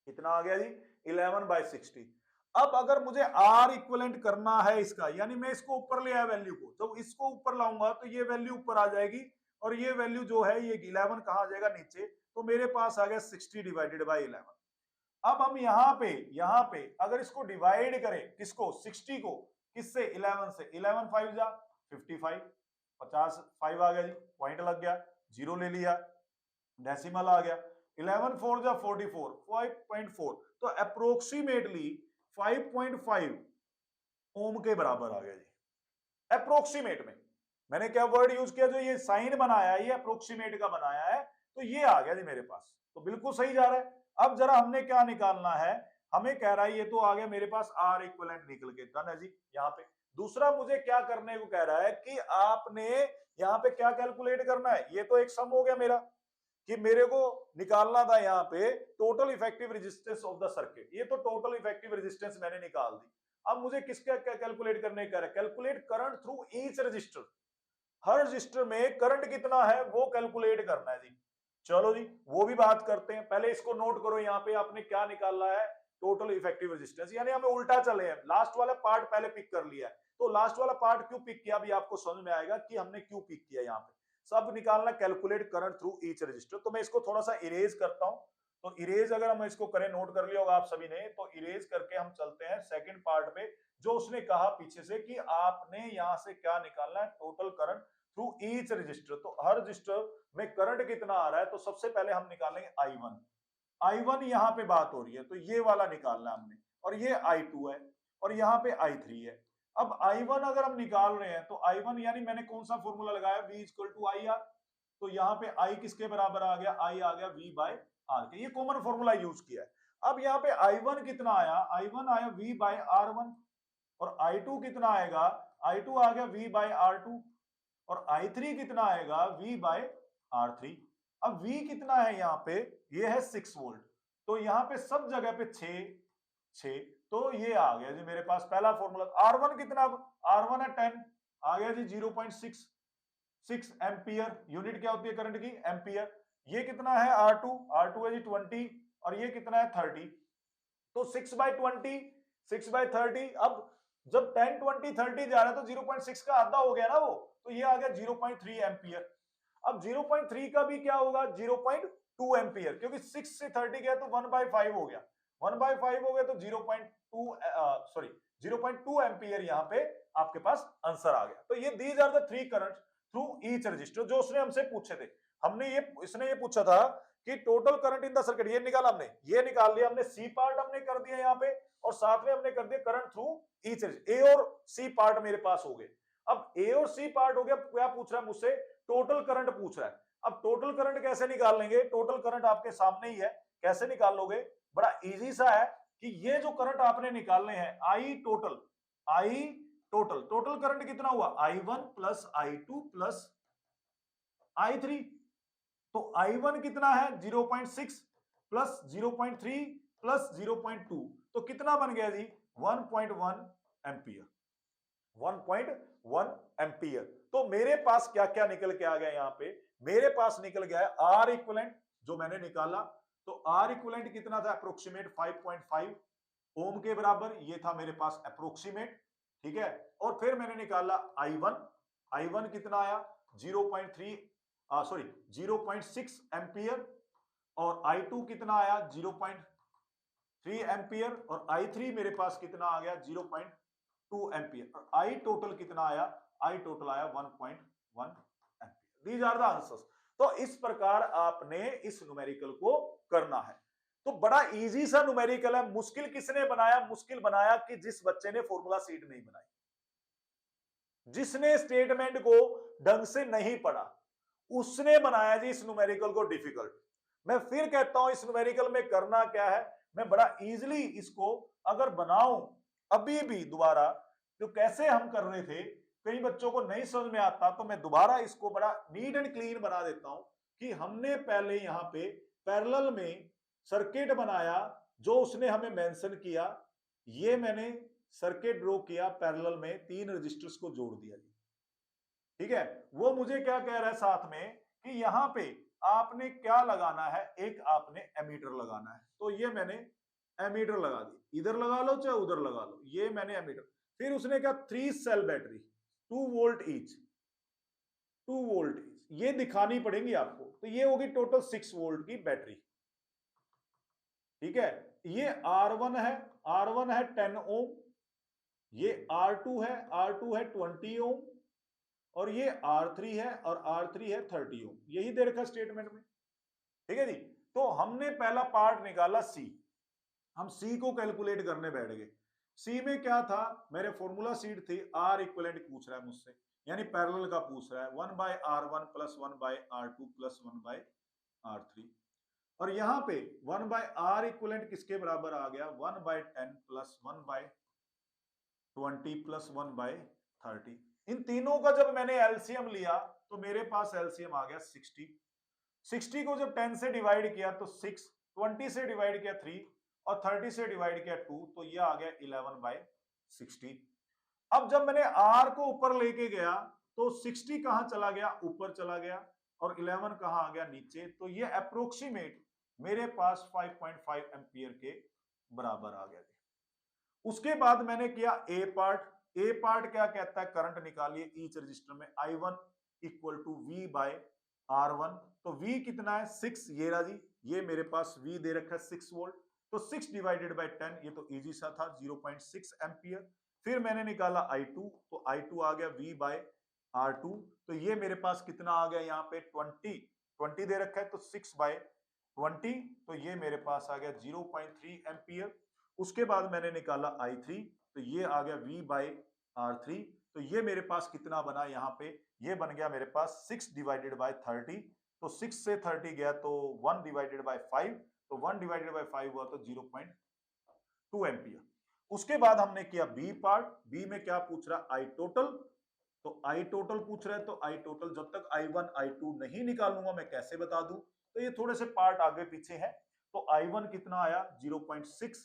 कितना आ गया जी, 11/60। अब अगर मुझे आर इक्वलेंट करना है इसका, यानी मैं इसको ऊपर ले आया वैल्यू को, जब इसको ऊपर लाऊंगा तो ये वैल्यू ऊपर आ जाएगी, और ये वैल्यू जो है ये 11 कहां आ जाएगा, नीचे। तो मेरे पास आ गया 60 डिवाइडेड बाई 11। अब हम यहाँ पे अगर इसको डिवाइड करें, किसको, 60 को, किससे, 11 से, 11 5 जा 55, 50 5 आ गया जी, पॉइंट लग गया, जीरो ले लिया, डेसिमल आ गया, 11 4 जा 44, 5.4, तो अप्रोक्सीमेटली 5.5 ओम के बराबर आ गया जी, अप्रोक्सीमेट में। मैंने क्या वर्ड यूज किया, जो ये साइन बनाया है ये अप्रोक्सीमेट का बनाया है, तो ये आ गया जी मेरे पास, तो बिल्कुल सही जा रहा है। अब जरा हमने क्या निकालना है, हमें कह रहा है ये तो आ गया मेरे पास आर इक्विवेलेंट निकल के, डन है जी। यहाँ पे दूसरा मुझे क्या करने को कह रहा है कि आपने यहाँ पे क्या कैलकुलेट करना है, ये तो एक सम हो गया मेरा, कि मेरे को निकालना था यहाँ पे total effective resistance of the circuit, ये तो टोटल इफेक्टिव रेजिस्टेंस मैंने निकाल दी। अब मुझे किसका कैलकुलेट करने का है, calculate current through each resistor, हर रजिस्टर में करंट कितना है वो कैलकुलेट करना है जी। चलो जी वो भी बात करते हैं, पहले इसको नोट करो, यहाँ पे आपने क्या निकालना है, टोटल इफेक्टिव रेजिस्टेंस, यानी हमें उल्टा चले हैं, लास्ट वाला पार्ट पहले पिक कर लिया है। तो लास्ट वाला पार्ट क्यों पिक किया, अभी आपको समझ में आएगा कि हमने क्यों पिक किया। यहाँ पे सब निकालना, calculate current through each register. तो मैं इसको थोड़ा सा इरेज करता हूं, तो इरेज अगर हम इसको करें, नोट कर लिया होगा आप सभी ने, तो इरेज करके हम चलते हैं सेकंड पार्ट पे, जो उसने कहा पीछे से कि आपने यहां से क्या निकालना है, total current through each register. तो हर रजिस्टर में करंट कितना आ रहा है, तो सबसे पहले हम निकालेंगे I1। I1 यहां पे बात हो रही है, तो ये वाला निकालना है हमने, और ये I2 है। और यहाँ पे I3 है। अब I1 अगर हम निकाल रहे हैं तो I1 यानी मैंने कौन सा फॉर्मूला लगाया, V इक्वल टू IR, तो यहाँ पे I किसके बराबर आ गया, I आ गया V बाय R के, ये कॉमन फॉर्मूला यूज किया है। अब यहाँ पे I1 कितना आया, I1 आया V बाय R1, और I2 कितना आएगा, I2 आ गया V बाय R2, और I3 कितना आएगा, V बाय R3। अब V कितना है यहाँ पे, ये है 6 वोल्ट, तो यहाँ पे सब जगह पे 6, तो ये आ गया जी मेरे पास पहला फॉर्मूला। R1 कितना, R1 है 10, आ गया जी 0.6 एम्पियर, यूनिट क्या होती है करंट की, एम्पियर। ये कितना है R2, R2 है जी 20, और ये कितना है 30, तो 6/20, 6/30। अब जब 10, 20, 30 जा रहा है तो 0.6 का आधा हो गया ना वो, तो ये आ गया 0.3 एम्पियर। अब 0.3 का भी क्या होगा, 0.2 एम्पियर, क्योंकि 6 से 30 गया तो 1/5 हो गया, 1/5 हो गया तो 0.2 एम्पियर यहाँ पे आपके पास आंसर आ गया। तो ये these are the 3 current through each resistor जो उसने हमसे पूछे थे। इसने ये पूछा था कि total current in the circuit, ये निकाला हमने, ये निकाल लिया हमने, सी पार्ट हमने कर दिया यहाँ पे, और साथ में हमने कर दिया करंट थ्रू ईच रजिस्टर। ए और सी पार्ट मेरे पास हो गए। अब ए और सी पार्ट हो गया, क्या पूछ रहा है मुझसे, टोटल करंट पूछ रहा है। अब टोटल करंट कैसे निकाल लेंगे, टोटल करंट आपके सामने ही है, कैसे निकाल लोगे, बड़ा इजी सा है कि ये जो करंट आपने निकालने हैं, टोटल करंट कितना हुआ, I1 plus I2 plus I3, तो I1 कितना है 0.6 प्लस 0.3 प्लस 0.2, तो कितना बन गया जी 1.1 एम्पियर, 1.1 एम्पियर। तो मेरे पास क्या क्या निकल के आ गया, यहाँ पे मेरे पास निकल गया है आर इक्विवेलेंट जो मैंने निकाला, तो आर इक्विवेलेंट कितना था, अप्रोक्सीमेट 5.5 ओम के बराबर, ये था मेरे पास अप्रोक्सीमेट, ठीक है। और फिर मैंने निकाला I1 कितना आया 0.6 एम्पियर, और I2 कितना आया 0.3 एम्पियर, और I3 मेरे पास कितना आ गया 0.2 एम्पियर, और I टोटल कितना आया, I टोटल आया 1.1 ampere. These are the answers. तो इस प्रकार आपने इस न्यूमेरिकल को करना है। तो बड़ा इजी सा न्यूमेरिकल है। मुश्किल किसने बनाया, मुश्किल बनाया कि जिस बच्चे ने फॉर्मूला शीट नहीं बनाई, जिसने स्टेटमेंट को ढंग से नहीं पढ़ा, उसने बनाया जी इस न्यूमेरिकल को डिफिकल्ट। मैं फिर कहता हूं इस न्यूमेरिकल में करना क्या है, मैं बड़ा इजीली इसको अगर बनाऊं अभी भी दोबारा, तो कैसे हम कर रहे थे, कई बच्चों को नहीं समझ में आता, तो मैं दोबारा इसको बड़ा नीट एंड क्लीन बना देता हूं कि हमने पहले यहां पे पैरेलल में सर्किट बनाया, जो उसने हमें मेंशन किया, ये मैंने सर्किट ड्रॉ किया पैरेलल में, 3 रजिस्टर्स को जोड़ दिया जी, ठीक है। वो मुझे क्या कह रहा है साथ में कि यहां पे आपने क्या लगाना है, एक आपने एमीटर लगाना है, तो ये मैंने एमीटर लगा दी, इधर लगा लो चाहे उधर लगा लो, ये मैंने एमीटर। फिर उसने कहा 3 cell battery 2 volt each, 2 volt each, ये दिखानी पड़ेगी आपको, तो ये होगी टोटल 6 वोल्ट की बैटरी, ठीक है। ये R1 है 10 ओम, ये R2 है 20 ओम, और ये R3 है, और R3 है 30 ओम, यही दे रखा स्टेटमेंट में, ठीक है जी। तो हमने पहला पार्ट निकाला C, हम C को कैलकुलेट करने बैठ गए। C में क्या था, मेरे फॉर्मूला शीट थी, R इक्विवेलेंट पूछ रहा है मुझसे, यानी पैरेलल का पूछ रहा है, 1/R1 plus 1/R2 plus 1/R3, और यहां पे 1/R इक्विवेलेंट किसके बराबर आ गया, 1/10 प्लस 1/20 प्लस 1/30। इन तीनों का जब मैंने एलसीएम लिया तो मेरे पास एलसीएम आ गया 60। 60 को जब 10 से डिवाइड किया तो 6, 20 से डिवाइड किया 3, और 30 से डिवाइड किया 2, तो ये आ गया 11/60। अब जब मैंने R को ऊपर लेके गया तो 60 कहां चला गया, ऊपर चला गया, और 11 कहां आ गया, नीचे, तो ये अप्रोक्सीमेट मेरे पास 5.5 एम्पियर के बराबर आ गया। उसके बाद मैंने किया ए पार्ट क्या कहता है, करंट निकालिए ईच रजिस्टर में, I1 equal to V bye R1, तो V कितना है 6, ये रहा जी, ये मेरे पास V दे रखा है 6 वोल्ट, तो 6 डिवाइडेड बाय 10, ये तो इजी सा था 0.6 एम्पियर। फिर मैंने निकाला I2, तो I2 आ गया V बाय R2, तो ये मेरे पास कितना आ गया, यहाँ पे 20 दे रखा है, तो 6/20, तो ये मेरे पास आ गया 0.3 एम्पियर। उसके बाद मैंने निकाला I3, तो ये आ गया v बाई r3। तो ये मेरे पास कितना बना यहाँ पे, ये बन गया मेरे पास 6 डिवाइडेड बाय 30। तो 6 से 30 गया तो 1 डिवाइडेड बाय 5, तो 1 डिवाइडेड बाय 5 हुआ तो 0.2 एम्पियर। उसके बाद हमने किया बी पार्ट। बी में क्या पूछ रहा, आई टोटल। तो आई टोटल पूछ रहा है, तो आई टोटल जब तक I1 I2 नहीं निकालूंगा मैं कैसे बता दूं। तो ये थोड़े से पार्ट आगे पीछे हैं। तो I1 कितना आया 0.6,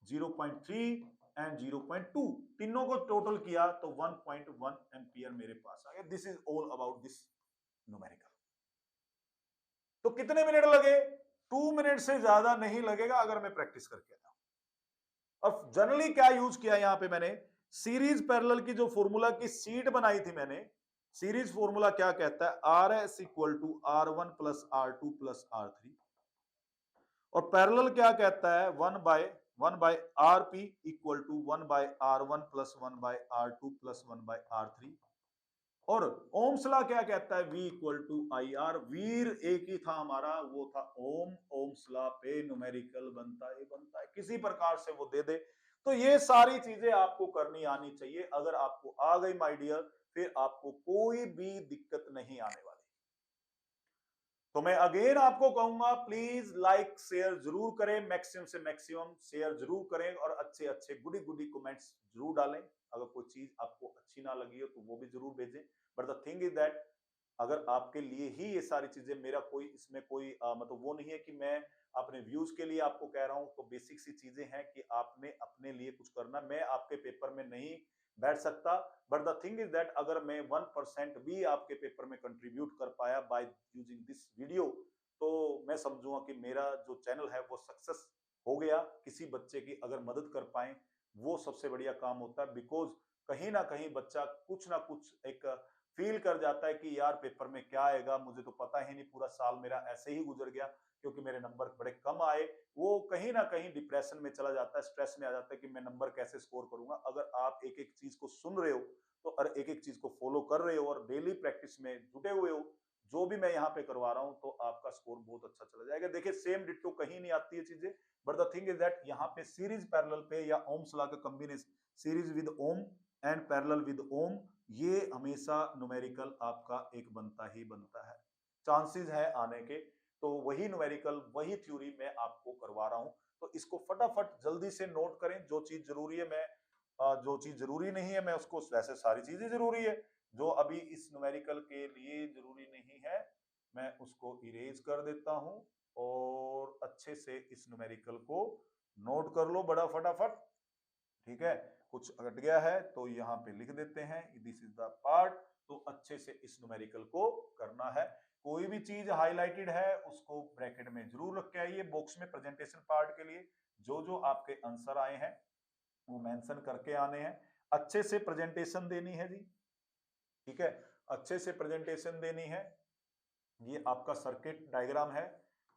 0.3 एंड 0.2, तीनों को टोटल किया तो 1.1 एम्पियर मेरे पास आ गया। This is all about this numerical. तो कितने मिनट लगे, 2 मिनट से ज्यादा नहीं लगेगा अगर मैं प्रैक्टिस करके आता हूं। और जनरली क्या यूज किया यहां पे मैंने, सीरीज पैरेलल की जो फॉर्मूला की सीट बनाई थी मैंने, सीरीज फॉर्मूला क्या कहता है, R S equal to R1 plus R2 plus R3, और पैरेलल क्या कहता है, 1 by R P equal to 1/R1 plus 1/R2 plus 1/R3। और ओम्स लॉ क्या कहता है, V equal to I R. वीर एक ही था हमारा, वो था ओम। ओम्स लॉ पे न्यूमेरिकल बनता है, किसी प्रकार से वो दे दे। तो ये सारी चीजें आपको करनी आनी चाहिए। अगर आपको आ गई माय डियर, फिर आपको कोई भी दिक्कत नहीं आने वाली। तो मैं अगेन आपको कहूंगा, प्लीज लाइक शेयर जरूर करें, मैक्सिमम से मैक्सिमम शेयर जरूर करें, और अच्छे अच्छे गुडी गुडी कमेंट्स जरूर डालें। अगर कोई चीज आपको अच्छी ना लगी हो तो वो भी जरूर भेजें। But the thing is that, अगर आपके लिए ही ये सारी चीजें, मेरा कोई इसमें कोई मतलब वो नहीं है कि मैं अपने व्यूज के लिए आपको कह रहा हूं। तो बेसिक सी चीजें हैं कि आपने अपने लिए कुछ करना। मैं आपके पेपर में नहीं बैठ सकता, but the thing is that अगर मैं 1% भी आपके पेपर में कंट्रीब्यूट कर पाया बाय यूजिंग दिस वीडियो, तो मैं समझूंगा कि मेरा जो चैनल है वो सक्सेस हो गया। किसी बच्चे की अगर मदद कर पाए, वो सबसे बढ़िया काम होता है। बिकॉज कहीं ना कहीं बच्चा कुछ ना कुछ एक फील कर जाता है कि यार पेपर में क्या आएगा, मुझे तो पता ही नहीं, पूरा साल मेरा ऐसे ही गुजर गया क्योंकि मेरे नंबर बड़े कम आए। वो कहीं ना कहीं डिप्रेशन में चला जाता है, स्ट्रेस में आ जाता है कि मैं नंबर कैसे स्कोर करूंगा। अगर आप एक एक चीज को सुन रहे हो, तो और एक एक चीज को फॉलो कर रहे हो, और डेली प्रैक्टिस में जुटे हुए हो, जो भी मैं यहाँ पे करवा रहा हूँ, तो आपका स्कोर बहुत अच्छा चला जाएगा। देखिए सेम डिट्टो कहीं नहीं आती है चीजें, but the thing is that यहाँ पे सीरीज पैरेलल पे या ओम्स लॉ का combination, series with Ohm and parallel with Ohm, ये हमेशा न्यूमेरिकल आपका एक बनता ही बनता है, चांसेस है आने के। तो वही न्यूमेरिकल, वही थ्योरी मैं आपको करवा रहा हूं। तो इसको फटाफट जल्दी से नोट करें। जो चीज जरूरी है मैं जो चीज जरूरी नहीं है मैं उसको, वैसे सारी चीजें जरूरी है, जो अभी इस न्यूमेरिकल के लिए जरूरी नहीं है मैं उसको इरेज कर देता हूं। और अच्छे से इस न्यूमेरिकल को नोट कर लो बड़ा फटाफट, ठीक है। कुछ अटक गया है तो यहाँ पे लिख देते हैं, दिस इज द पार्ट। तो अच्छे से इस न्यूमेरिकल को करना है। कोई भी चीज हाईलाइटेड है उसको ब्रैकेट में जरूर रख के आइए बॉक्स में, प्रेजेंटेशन पार्ट के लिए जो जो आपके आंसर आए हैं वो मेंशन करके आने हैं। अच्छे से प्रेजेंटेशन देनी है जी, ठीक है, अच्छे से प्रेजेंटेशन देनी है। ये आपका सर्किट डायग्राम है,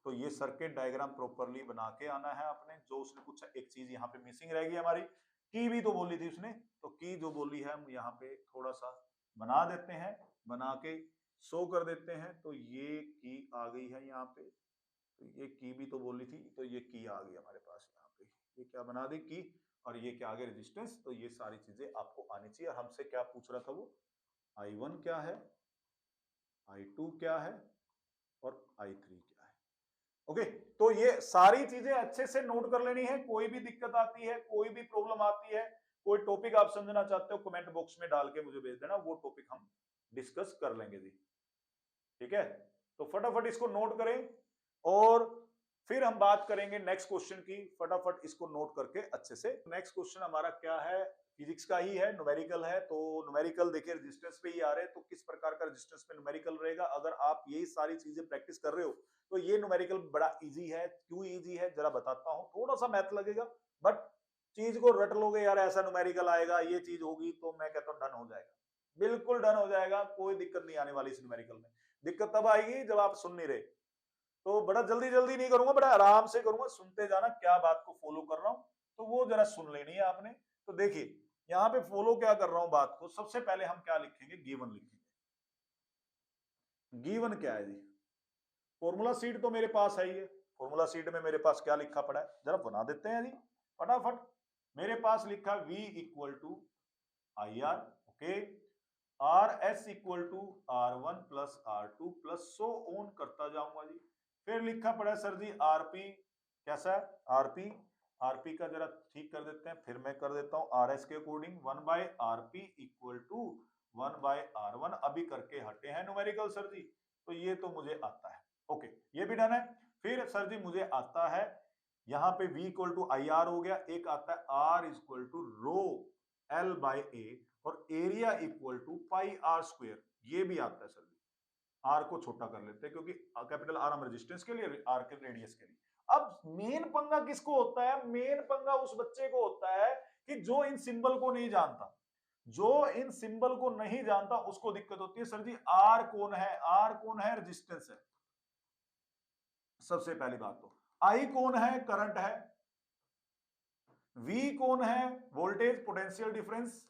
तो ये सर्किट डायग्राम प्रॉपरली बना के आना है आपने। जो उसने पूछा, एक चीज यहाँ पे मिसिंग रह गई हमारी, की भी तो बोली थी उसने, तो की जो बोली है हम यहाँ पे थोड़ा सा बना देते हैं, बना के शो कर देते हैं। तो ये की आ गई है यहाँ पे, तो ये की भी तो बोली थी, तो ये की आ गई हमारे पास यहाँ पे। ये क्या बना दी की, और ये क्या आ गया रेजिस्टेंस। तो ये सारी चीजें आपको आनी चाहिए। और हमसे क्या पूछ रहा था वो, I1 क्या है, I2 क्या है, और I3 क्या है। ओके, तो ये सारी चीजें अच्छे से नोट कर लेनी है। कोई भी दिक्कत आती है, कोई भी प्रॉब्लम आती है, कोई टॉपिक आप समझना चाहते हो, कमेंट बॉक्स में डाल के मुझे भेज देना, वो टॉपिक हम डिस्कस कर लेंगे जी, ठीक है। तो फटाफट इसको नोट करें, और फिर हम बात करेंगे नेक्स्ट क्वेश्चन की। फटाफट इसको नोट करके अच्छे से, नेक्स्ट क्वेश्चन हमारा क्या है, फिजिक्स का ही है, न्यूमेरिकल है। तो न्यूमेरिकल देखिए रेजिस्टेंस पे ही आ रहे हैं, तो किस प्रकार का रेजिस्टेंस पे न्यूमेरिकल रहेगा। अगर आप यही सारी चीजें प्रैक्टिस कर रहे हो तो ये न्यूमेरिकल बड़ा इजी है। क्यों इजी है जरा बताता हूं, थोड़ा सा मैथ लगेगा, बट चीज को रट लोगे, यार ऐसा न्यूमेरिकल आएगा, ये चीज होगी, तो मैं कहता हूं डन हो जाएगा, बिल्कुल डन हो जाएगा। कोई दिक्कत नहीं आने वाली इस न्यूमेरिकल में। दिक्कत तब आएगी जब आप सुन नहीं रहे। तो बड़ा जल्दी जल्दी नहीं करूंगा, बड़ा आराम से करूंगा, सुनते जाना क्या बात को फॉलो कर रहा हूं, तो वो जरा सुन लेनी है आपने। तो देखिए यहां पे फॉलो क्या कर रहा हूं बात को, सबसे पहले हम क्या लिखेंगे, गिवन लिखेंगे। गिवन क्या है जी, फॉर्मूला सीट तो मेरे पास है ही है। फॉर्मूला सीट में मेरे पास क्या लिखा पड़ा है, जरा बना देते हैं जी फटाफट। मेरे पास लिखा V equal to I R, okay, R S equal to R1 plus R2 plus so on करता जाऊंगा जी। फिर लिखा पड़ा सर जी आरपी, कैसा है आरपी, आरपी का जरा ठीक कर देते हैं, फिर मैं कर देता हूं आर एस के according 1 by RP equal to 1 by R1, अभी करके हटे हैं न्यूमेरिकल सर जी, तो ये तो मुझे आता है, ओके ये भी डन है। फिर सर जी मुझे आता है यहाँ पे V equal to I R हो गया, एक आता है R equal to rho L by A, और area equal to pi R square, ये भी आता है सर जी। आर को छोटा कर लेते हैं क्योंकि कैपिटल आर हम रेजिस्टेंस के लिए, आर के रेडियस के लिए। अब मेन पंगा किसको होता है, मेन पंगा उस बच्चे को होता है कि जो इन सिंबल को नहीं जानता, जो इन सिंबल को नहीं जानता उसको दिक्कत होती है। सर जी आर कौन है, आर कौन है, रेजिस्टेंस है सबसे पहली बात तो। आई कौन है, करंट है। वी कौन है, वोल्टेज पोटेंशियल डिफरेंस।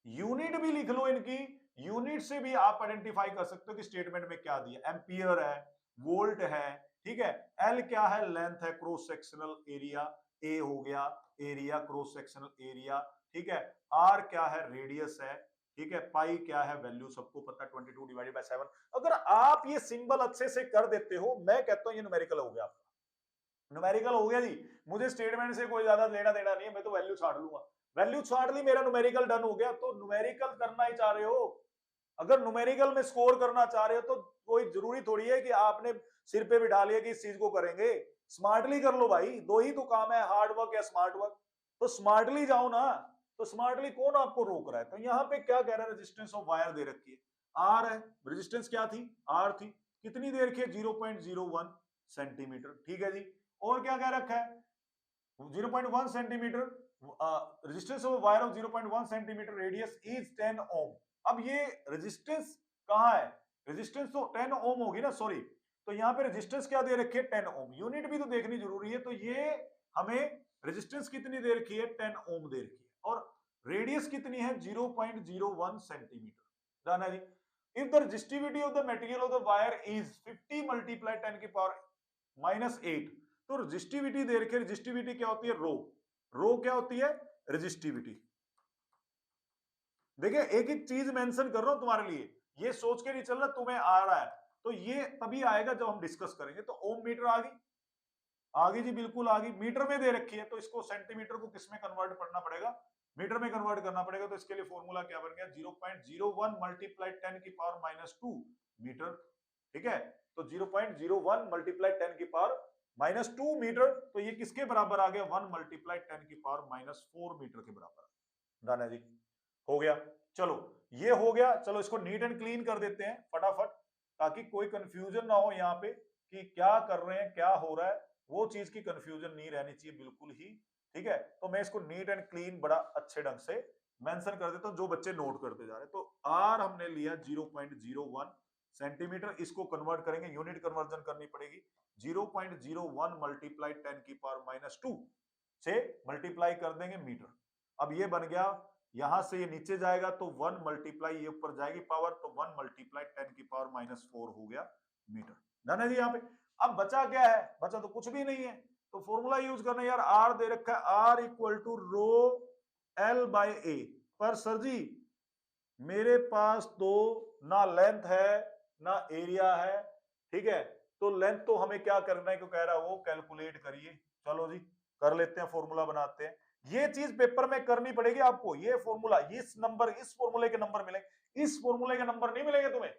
यूनिट भी लिख लो इनकी, यूनिट से भी आप आइडेंटिफाई कर सकते हो कि स्टेटमेंट में क्या दिया, एम्पियर है, वोल्ट है, ठीक है। एल क्या है, लेंथ है, क्रॉस सेक्शनल एरिया, ए हो गया एरिया, क्रॉस सेक्शनल एरिया, ठीक है। आर क्या है, रेडियस है, ठीक है। पाई क्या है, वैल्यू सबको पता, 22 डिवाइडेड बाय 7। अगर आप ये सिंबल अच्छे से कर देते हो, मैं कहता हूं ये न्यूमेरिकल हो गया आपका, न्यूमेरिकल हो गया जी। मुझे स्टेटमेंट से कोई ज्यादा लेना देना नहीं है, मैं तो वैल्यू छाड़ लूंगा, वैल्यू छाड़ ली, मेरा न्यूमेरिकल डन हो गया। तो न्यूमेरिकल करना ही चाह रहे हो, अगर न्यूमेरिकल में स्कोर करना चाह रहे हो तो कोई जरूरी थोड़ी है कि आपने सिर पे बिठा लिया कि इस चीज को करेंगे। स्मार्टली कर लो भाई, दो ही तो काम है, हार्ड वर्क या स्मार्ट वर्क, तो स्मार्टली जाओ ना। तो स्मार्टली कौन आपको रोक रहा है। तो यहाँ पे क्या कह रहा है, रेजिस्टेंस ऑफ वायर दे रखी है, आर है, रेजिस्टेंस क्या थी, आर थी, कितनी देर की, 0.01 सेंटीमीटर, ठीक है जी। और क्या कह रखा है, 0.1 centimetre, resistance of wire of 0.1 centimetre, radius is 10 ओम। अब ये रेजिस्टेंस कहां है, रेजिस्टेंस तो 10 ओम होगी ना, सॉरी, तो यहाँ पे रेजिस्टेंस क्या दे रखी है, 10 ओम, यूनिट भी तो देखनी जरूरी है। तो ये हमें रेजिस्टेंस कितनी दे रखी है, 10 ओम दे रखी है, और रेडियस कितनी है, 0.01 सेंटीमीटर, जाना जी। If the resistivity of the material of the wire is 50 multiply 10 की पावर -8, तो रेजिस्टिविटी दे रखी है, रेजिस्टिविटी क्या होती है, रो, रो क्या होती है, रेजिस्टिविटी। देखिए एक एक चीज मेंशन कर रहा हूं तुम्हारे लिए, ये सोच के नहीं चल रहा तुम्हें आ रहा है, तो ये तभी आएगा जब हम डिस्कस करेंगे। तो ओम मीटर आ गई, आ गई जी, बिल्कुल आ गई। मीटर में दे रखी है तो इसको सेंटीमीटर को किस में कन्वर्ट करना पड़ेगा, मीटर में कन्वर्ट करना पड़ेगा। तो इसके लिए फॉर्मूला क्या बन गया, 0.01 मल्टीप्लाई 10 की पावर -2 मीटर, ठीक है। तो 0.01 मल्टीप्लाई 10 की पावर -2 मीटर, तो ये किसके बराबर आ गया, 1 मल्टीप्लाई 10 की पावर -4 मीटर के बराबर। दाना जी हो गया, चलो ये हो गया। चलो इसको नीट एंड क्लीन कर देते हैं फटाफट, ताकि कोई कंफ्यूजन ना हो यहाँ पे कि क्या कर रहे हैं, क्या हो रहा है, वो चीज की कंफ्यूजन नहीं रहनी चाहिए बिल्कुल ही, ठीक है। तो मैं इसको नीट एंड क्लीन बड़ा अच्छे ढंग से मेंशन कर देता हूं, जो बच्चे नोट करते जा रहे हैं। तो आर हमने लिया 0.01 सेंटीमीटर, इसको कन्वर्ट करेंगे, यूनिट कन्वर्जन करनी पड़ेगी, 0.01 मल्टीप्लाई 10 की पावर -2 से मल्टीप्लाई कर देंगे मीटर। अब ये बन गया, यहां से ये नीचे जाएगा तो 1 मल्टीप्लाई ये ऊपर जाएगी पावर, तो 1 मल्टीप्लाई 10 की पावर -4 हो गया मीटर, डन है जी। यहाँ पे अब बचा क्या है, बचा तो कुछ भी नहीं है, तो फॉर्मूला यूज करना यार, आर दे रखा है, R equal to rho L by A. पर सर जी मेरे पास तो ना लेंथ है ना एरिया है, ठीक है। तो लेंथ तो हमें क्या करना है, क्यों कह रहा है वो कैलकुलेट करिए, चलो जी कर लेते हैं, फॉर्मूला बनाते हैं। ये चीज पेपर में करनी पड़ेगी आपको, ये फॉर्मूला, इस नंबर, इस फॉर्मूले के नंबर मिलेंगे, इस फॉर्मूले के नंबर नहीं मिलेंगे तुम्हें।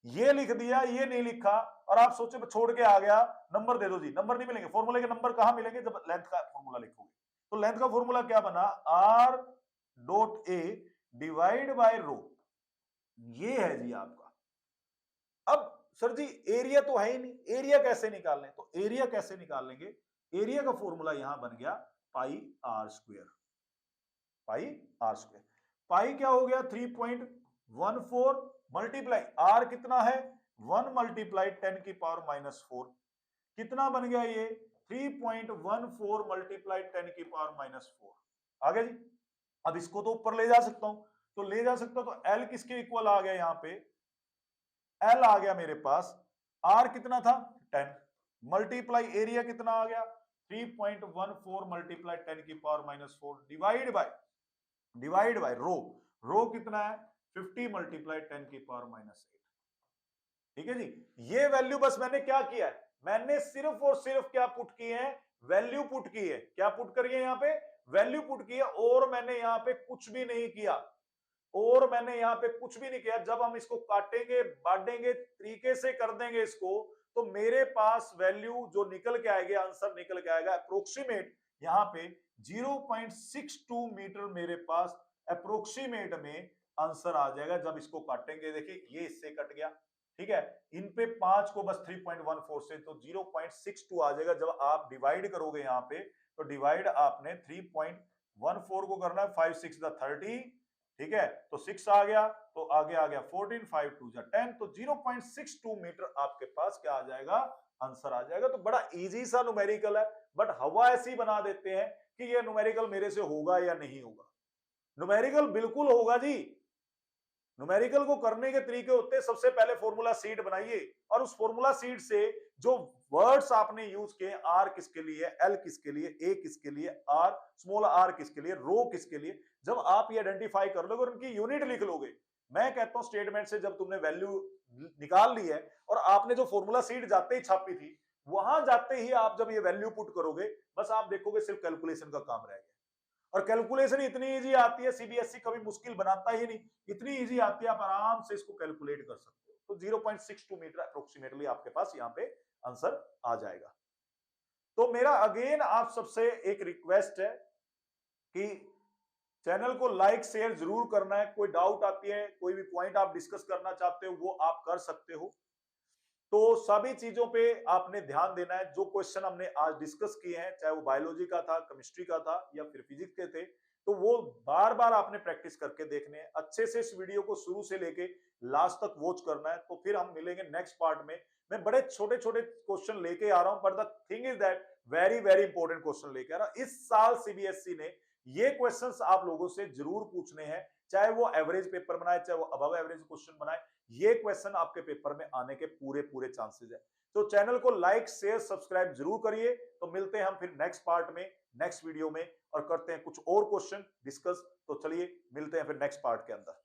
ये लिख दिया, ये नहीं लिखा, और आप सोचे छोड़ के आ गया, नंबर दे दो जी, नंबर नहीं मिलेंगे। फॉर्मूले के नंबर कहां मिलेंगे, जब लेंथ का फॉर्मूला लिखोगे। तो लेंथ का फॉर्मूला क्या बना, R dot A divide by rho, ये है जी आपका। अब सर जी एरिया तो है ही नहीं, एरिया कैसे निकाल लें, तो एरिया कैसे निकाल लेंगे, एरिया का फॉर्मूला यहां बन गया pi R square, pi R square. Pi क्या हो गया, 3.14 मल्टीप्लाई आर कितना है, 1 मल्टीप्लाई 10 की पावर -4, कितना बन गया ये, 3.14 मल्टीप्लाई 10 की पावर -4 आ गया जी। अब इसको तो ऊपर ले जा सकता हूं, तो ले जा सकता हूं, तो एल किसके इक्वल आ गया, यहां पे एल आ गया मेरे पास, आर कितना था 10, मल्टीप्लाई एरिया कितना आ गया 3.14 मल्टीप्लाई 10 की पावर -4 डिवाइड बाय रो कितना है 50 मल्टीप्लाई 10 की पावर -8। ठीक है जी, ये वैल्यू बस मैंने क्या किया है, मैंने सिर्फ और सिर्फ क्या पुट की है, वैल्यू पुट की है। क्या पुट करी है यहाँ पे, वैल्यू पुट की है, और मैंने यहाँ पे कुछ भी नहीं किया, और मैंने यहाँ पे कुछ भी नहीं किया। जब हम इसको काटेंगे बांटेंगे तरीके से कर देंगे इसको, तो मेरे पास वैल्यू जो निकल के आएगी, आंसर निकल के आएगा अप्रोक्सीमेट यहाँ पे 0.62 मीटर मेरे पास अप्रोक्सीमेट में आंसर आ जाएगा जब इसको काटेंगे। देखिए ये इससे कट गया, ठीक है, इन पे 5 को बस 3.14 से, तो 0.62 आ जाएगा। जब आप डिवाइड करोगे यहाँ पे, तो डिवाइड आपने 3.14 को करना है, 5 6 30, ठीक है, तो 6 आ गया, तो आगे आ गया 14, 5 2 10, तो 0.62 मीटर आपके पास क्या आ जाएगा, आंसर आ जाएगा। तो बड़ा इजी सा न्यूमेरिकल है, बट हवा ऐसी बना देते हैं कि ये न्यूमेरिकल मेरे से होगा या नहीं होगा। न्यूमेरिकल बिल्कुल होगा जी। न्यूमेरिकल को करने के तरीके होते हैं, सबसे पहले फॉर्मूला शीट बनाइए, और उस फॉर्मूला शीट से जो वर्ड्स आपने यूज किए, आर किसके लिए, एल किसके लिए, ए किसके लिए, आर स्मॉल आर किसके लिए, रो किसके लिए, जब आप ये आइडेंटिफाई कर लोगे और उनकी यूनिट लिख लोगे, मैं कहता हूं स्टेटमेंट से जब तुमने वैल्यू निकाल ली है और आपने जो फॉर्मूला शीट जाते ही छापी थी, वहां जाते ही आप जब ये वैल्यू पुट करोगे, बस आप देखोगे सिर्फ कैलकुलेशन का काम रह गया। और कैलकुलेशन इतनी इजी आती है, सीबीएसई कभी मुश्किल बनाता ही नहीं, इतनी इजी आती है, आप आराम से इसको कैलकुलेट कर सकते हो। तो 0.62 मीटर अप्रोक्सीमेटली आपके पास यहाँ पे आंसर आ जाएगा। तो मेरा अगेन आप सबसे एक रिक्वेस्ट है कि चैनल को लाइक शेयर जरूर करना है। कोई डाउट आती है, कोई भी पॉइंट आप डिस्कस करना चाहते हो, वो आप कर सकते हो। तो सभी चीजों पे आपने ध्यान देना है। जो क्वेश्चन हमने आज डिस्कस किए हैं, चाहे वो बायोलॉजी का था, केमिस्ट्री का था, या फिर फिजिक्स के थे, तो वो बार बार आपने प्रैक्टिस करके देखने हैं। अच्छे से इस वीडियो को शुरू से लेके लास्ट तक वॉच करना है। तो फिर हम मिलेंगे नेक्स्ट पार्ट में। मैं बड़े छोटे छोटे क्वेश्चन लेके आ रहा हूं, but the thing is that very very important question लेके आ रहा हूं। इस साल सीबीएसई ने ये क्वेश्चंस आप लोगों से जरूर पूछने हैं, चाहे वो एवरेज पेपर बनाए, चाहे वो अबव एवरेज क्वेश्चन बनाए, ये क्वेश्चन आपके पेपर में आने के पूरे पूरे चांसेस है। तो चैनल को लाइक शेयर सब्सक्राइब जरूर करिए। तो मिलते हैं हम फिर नेक्स्ट पार्ट में, नेक्स्ट वीडियो में, और करते हैं कुछ और क्वेश्चन डिस्कस। तो चलिए मिलते हैं फिर नेक्स्ट पार्ट के अंदर।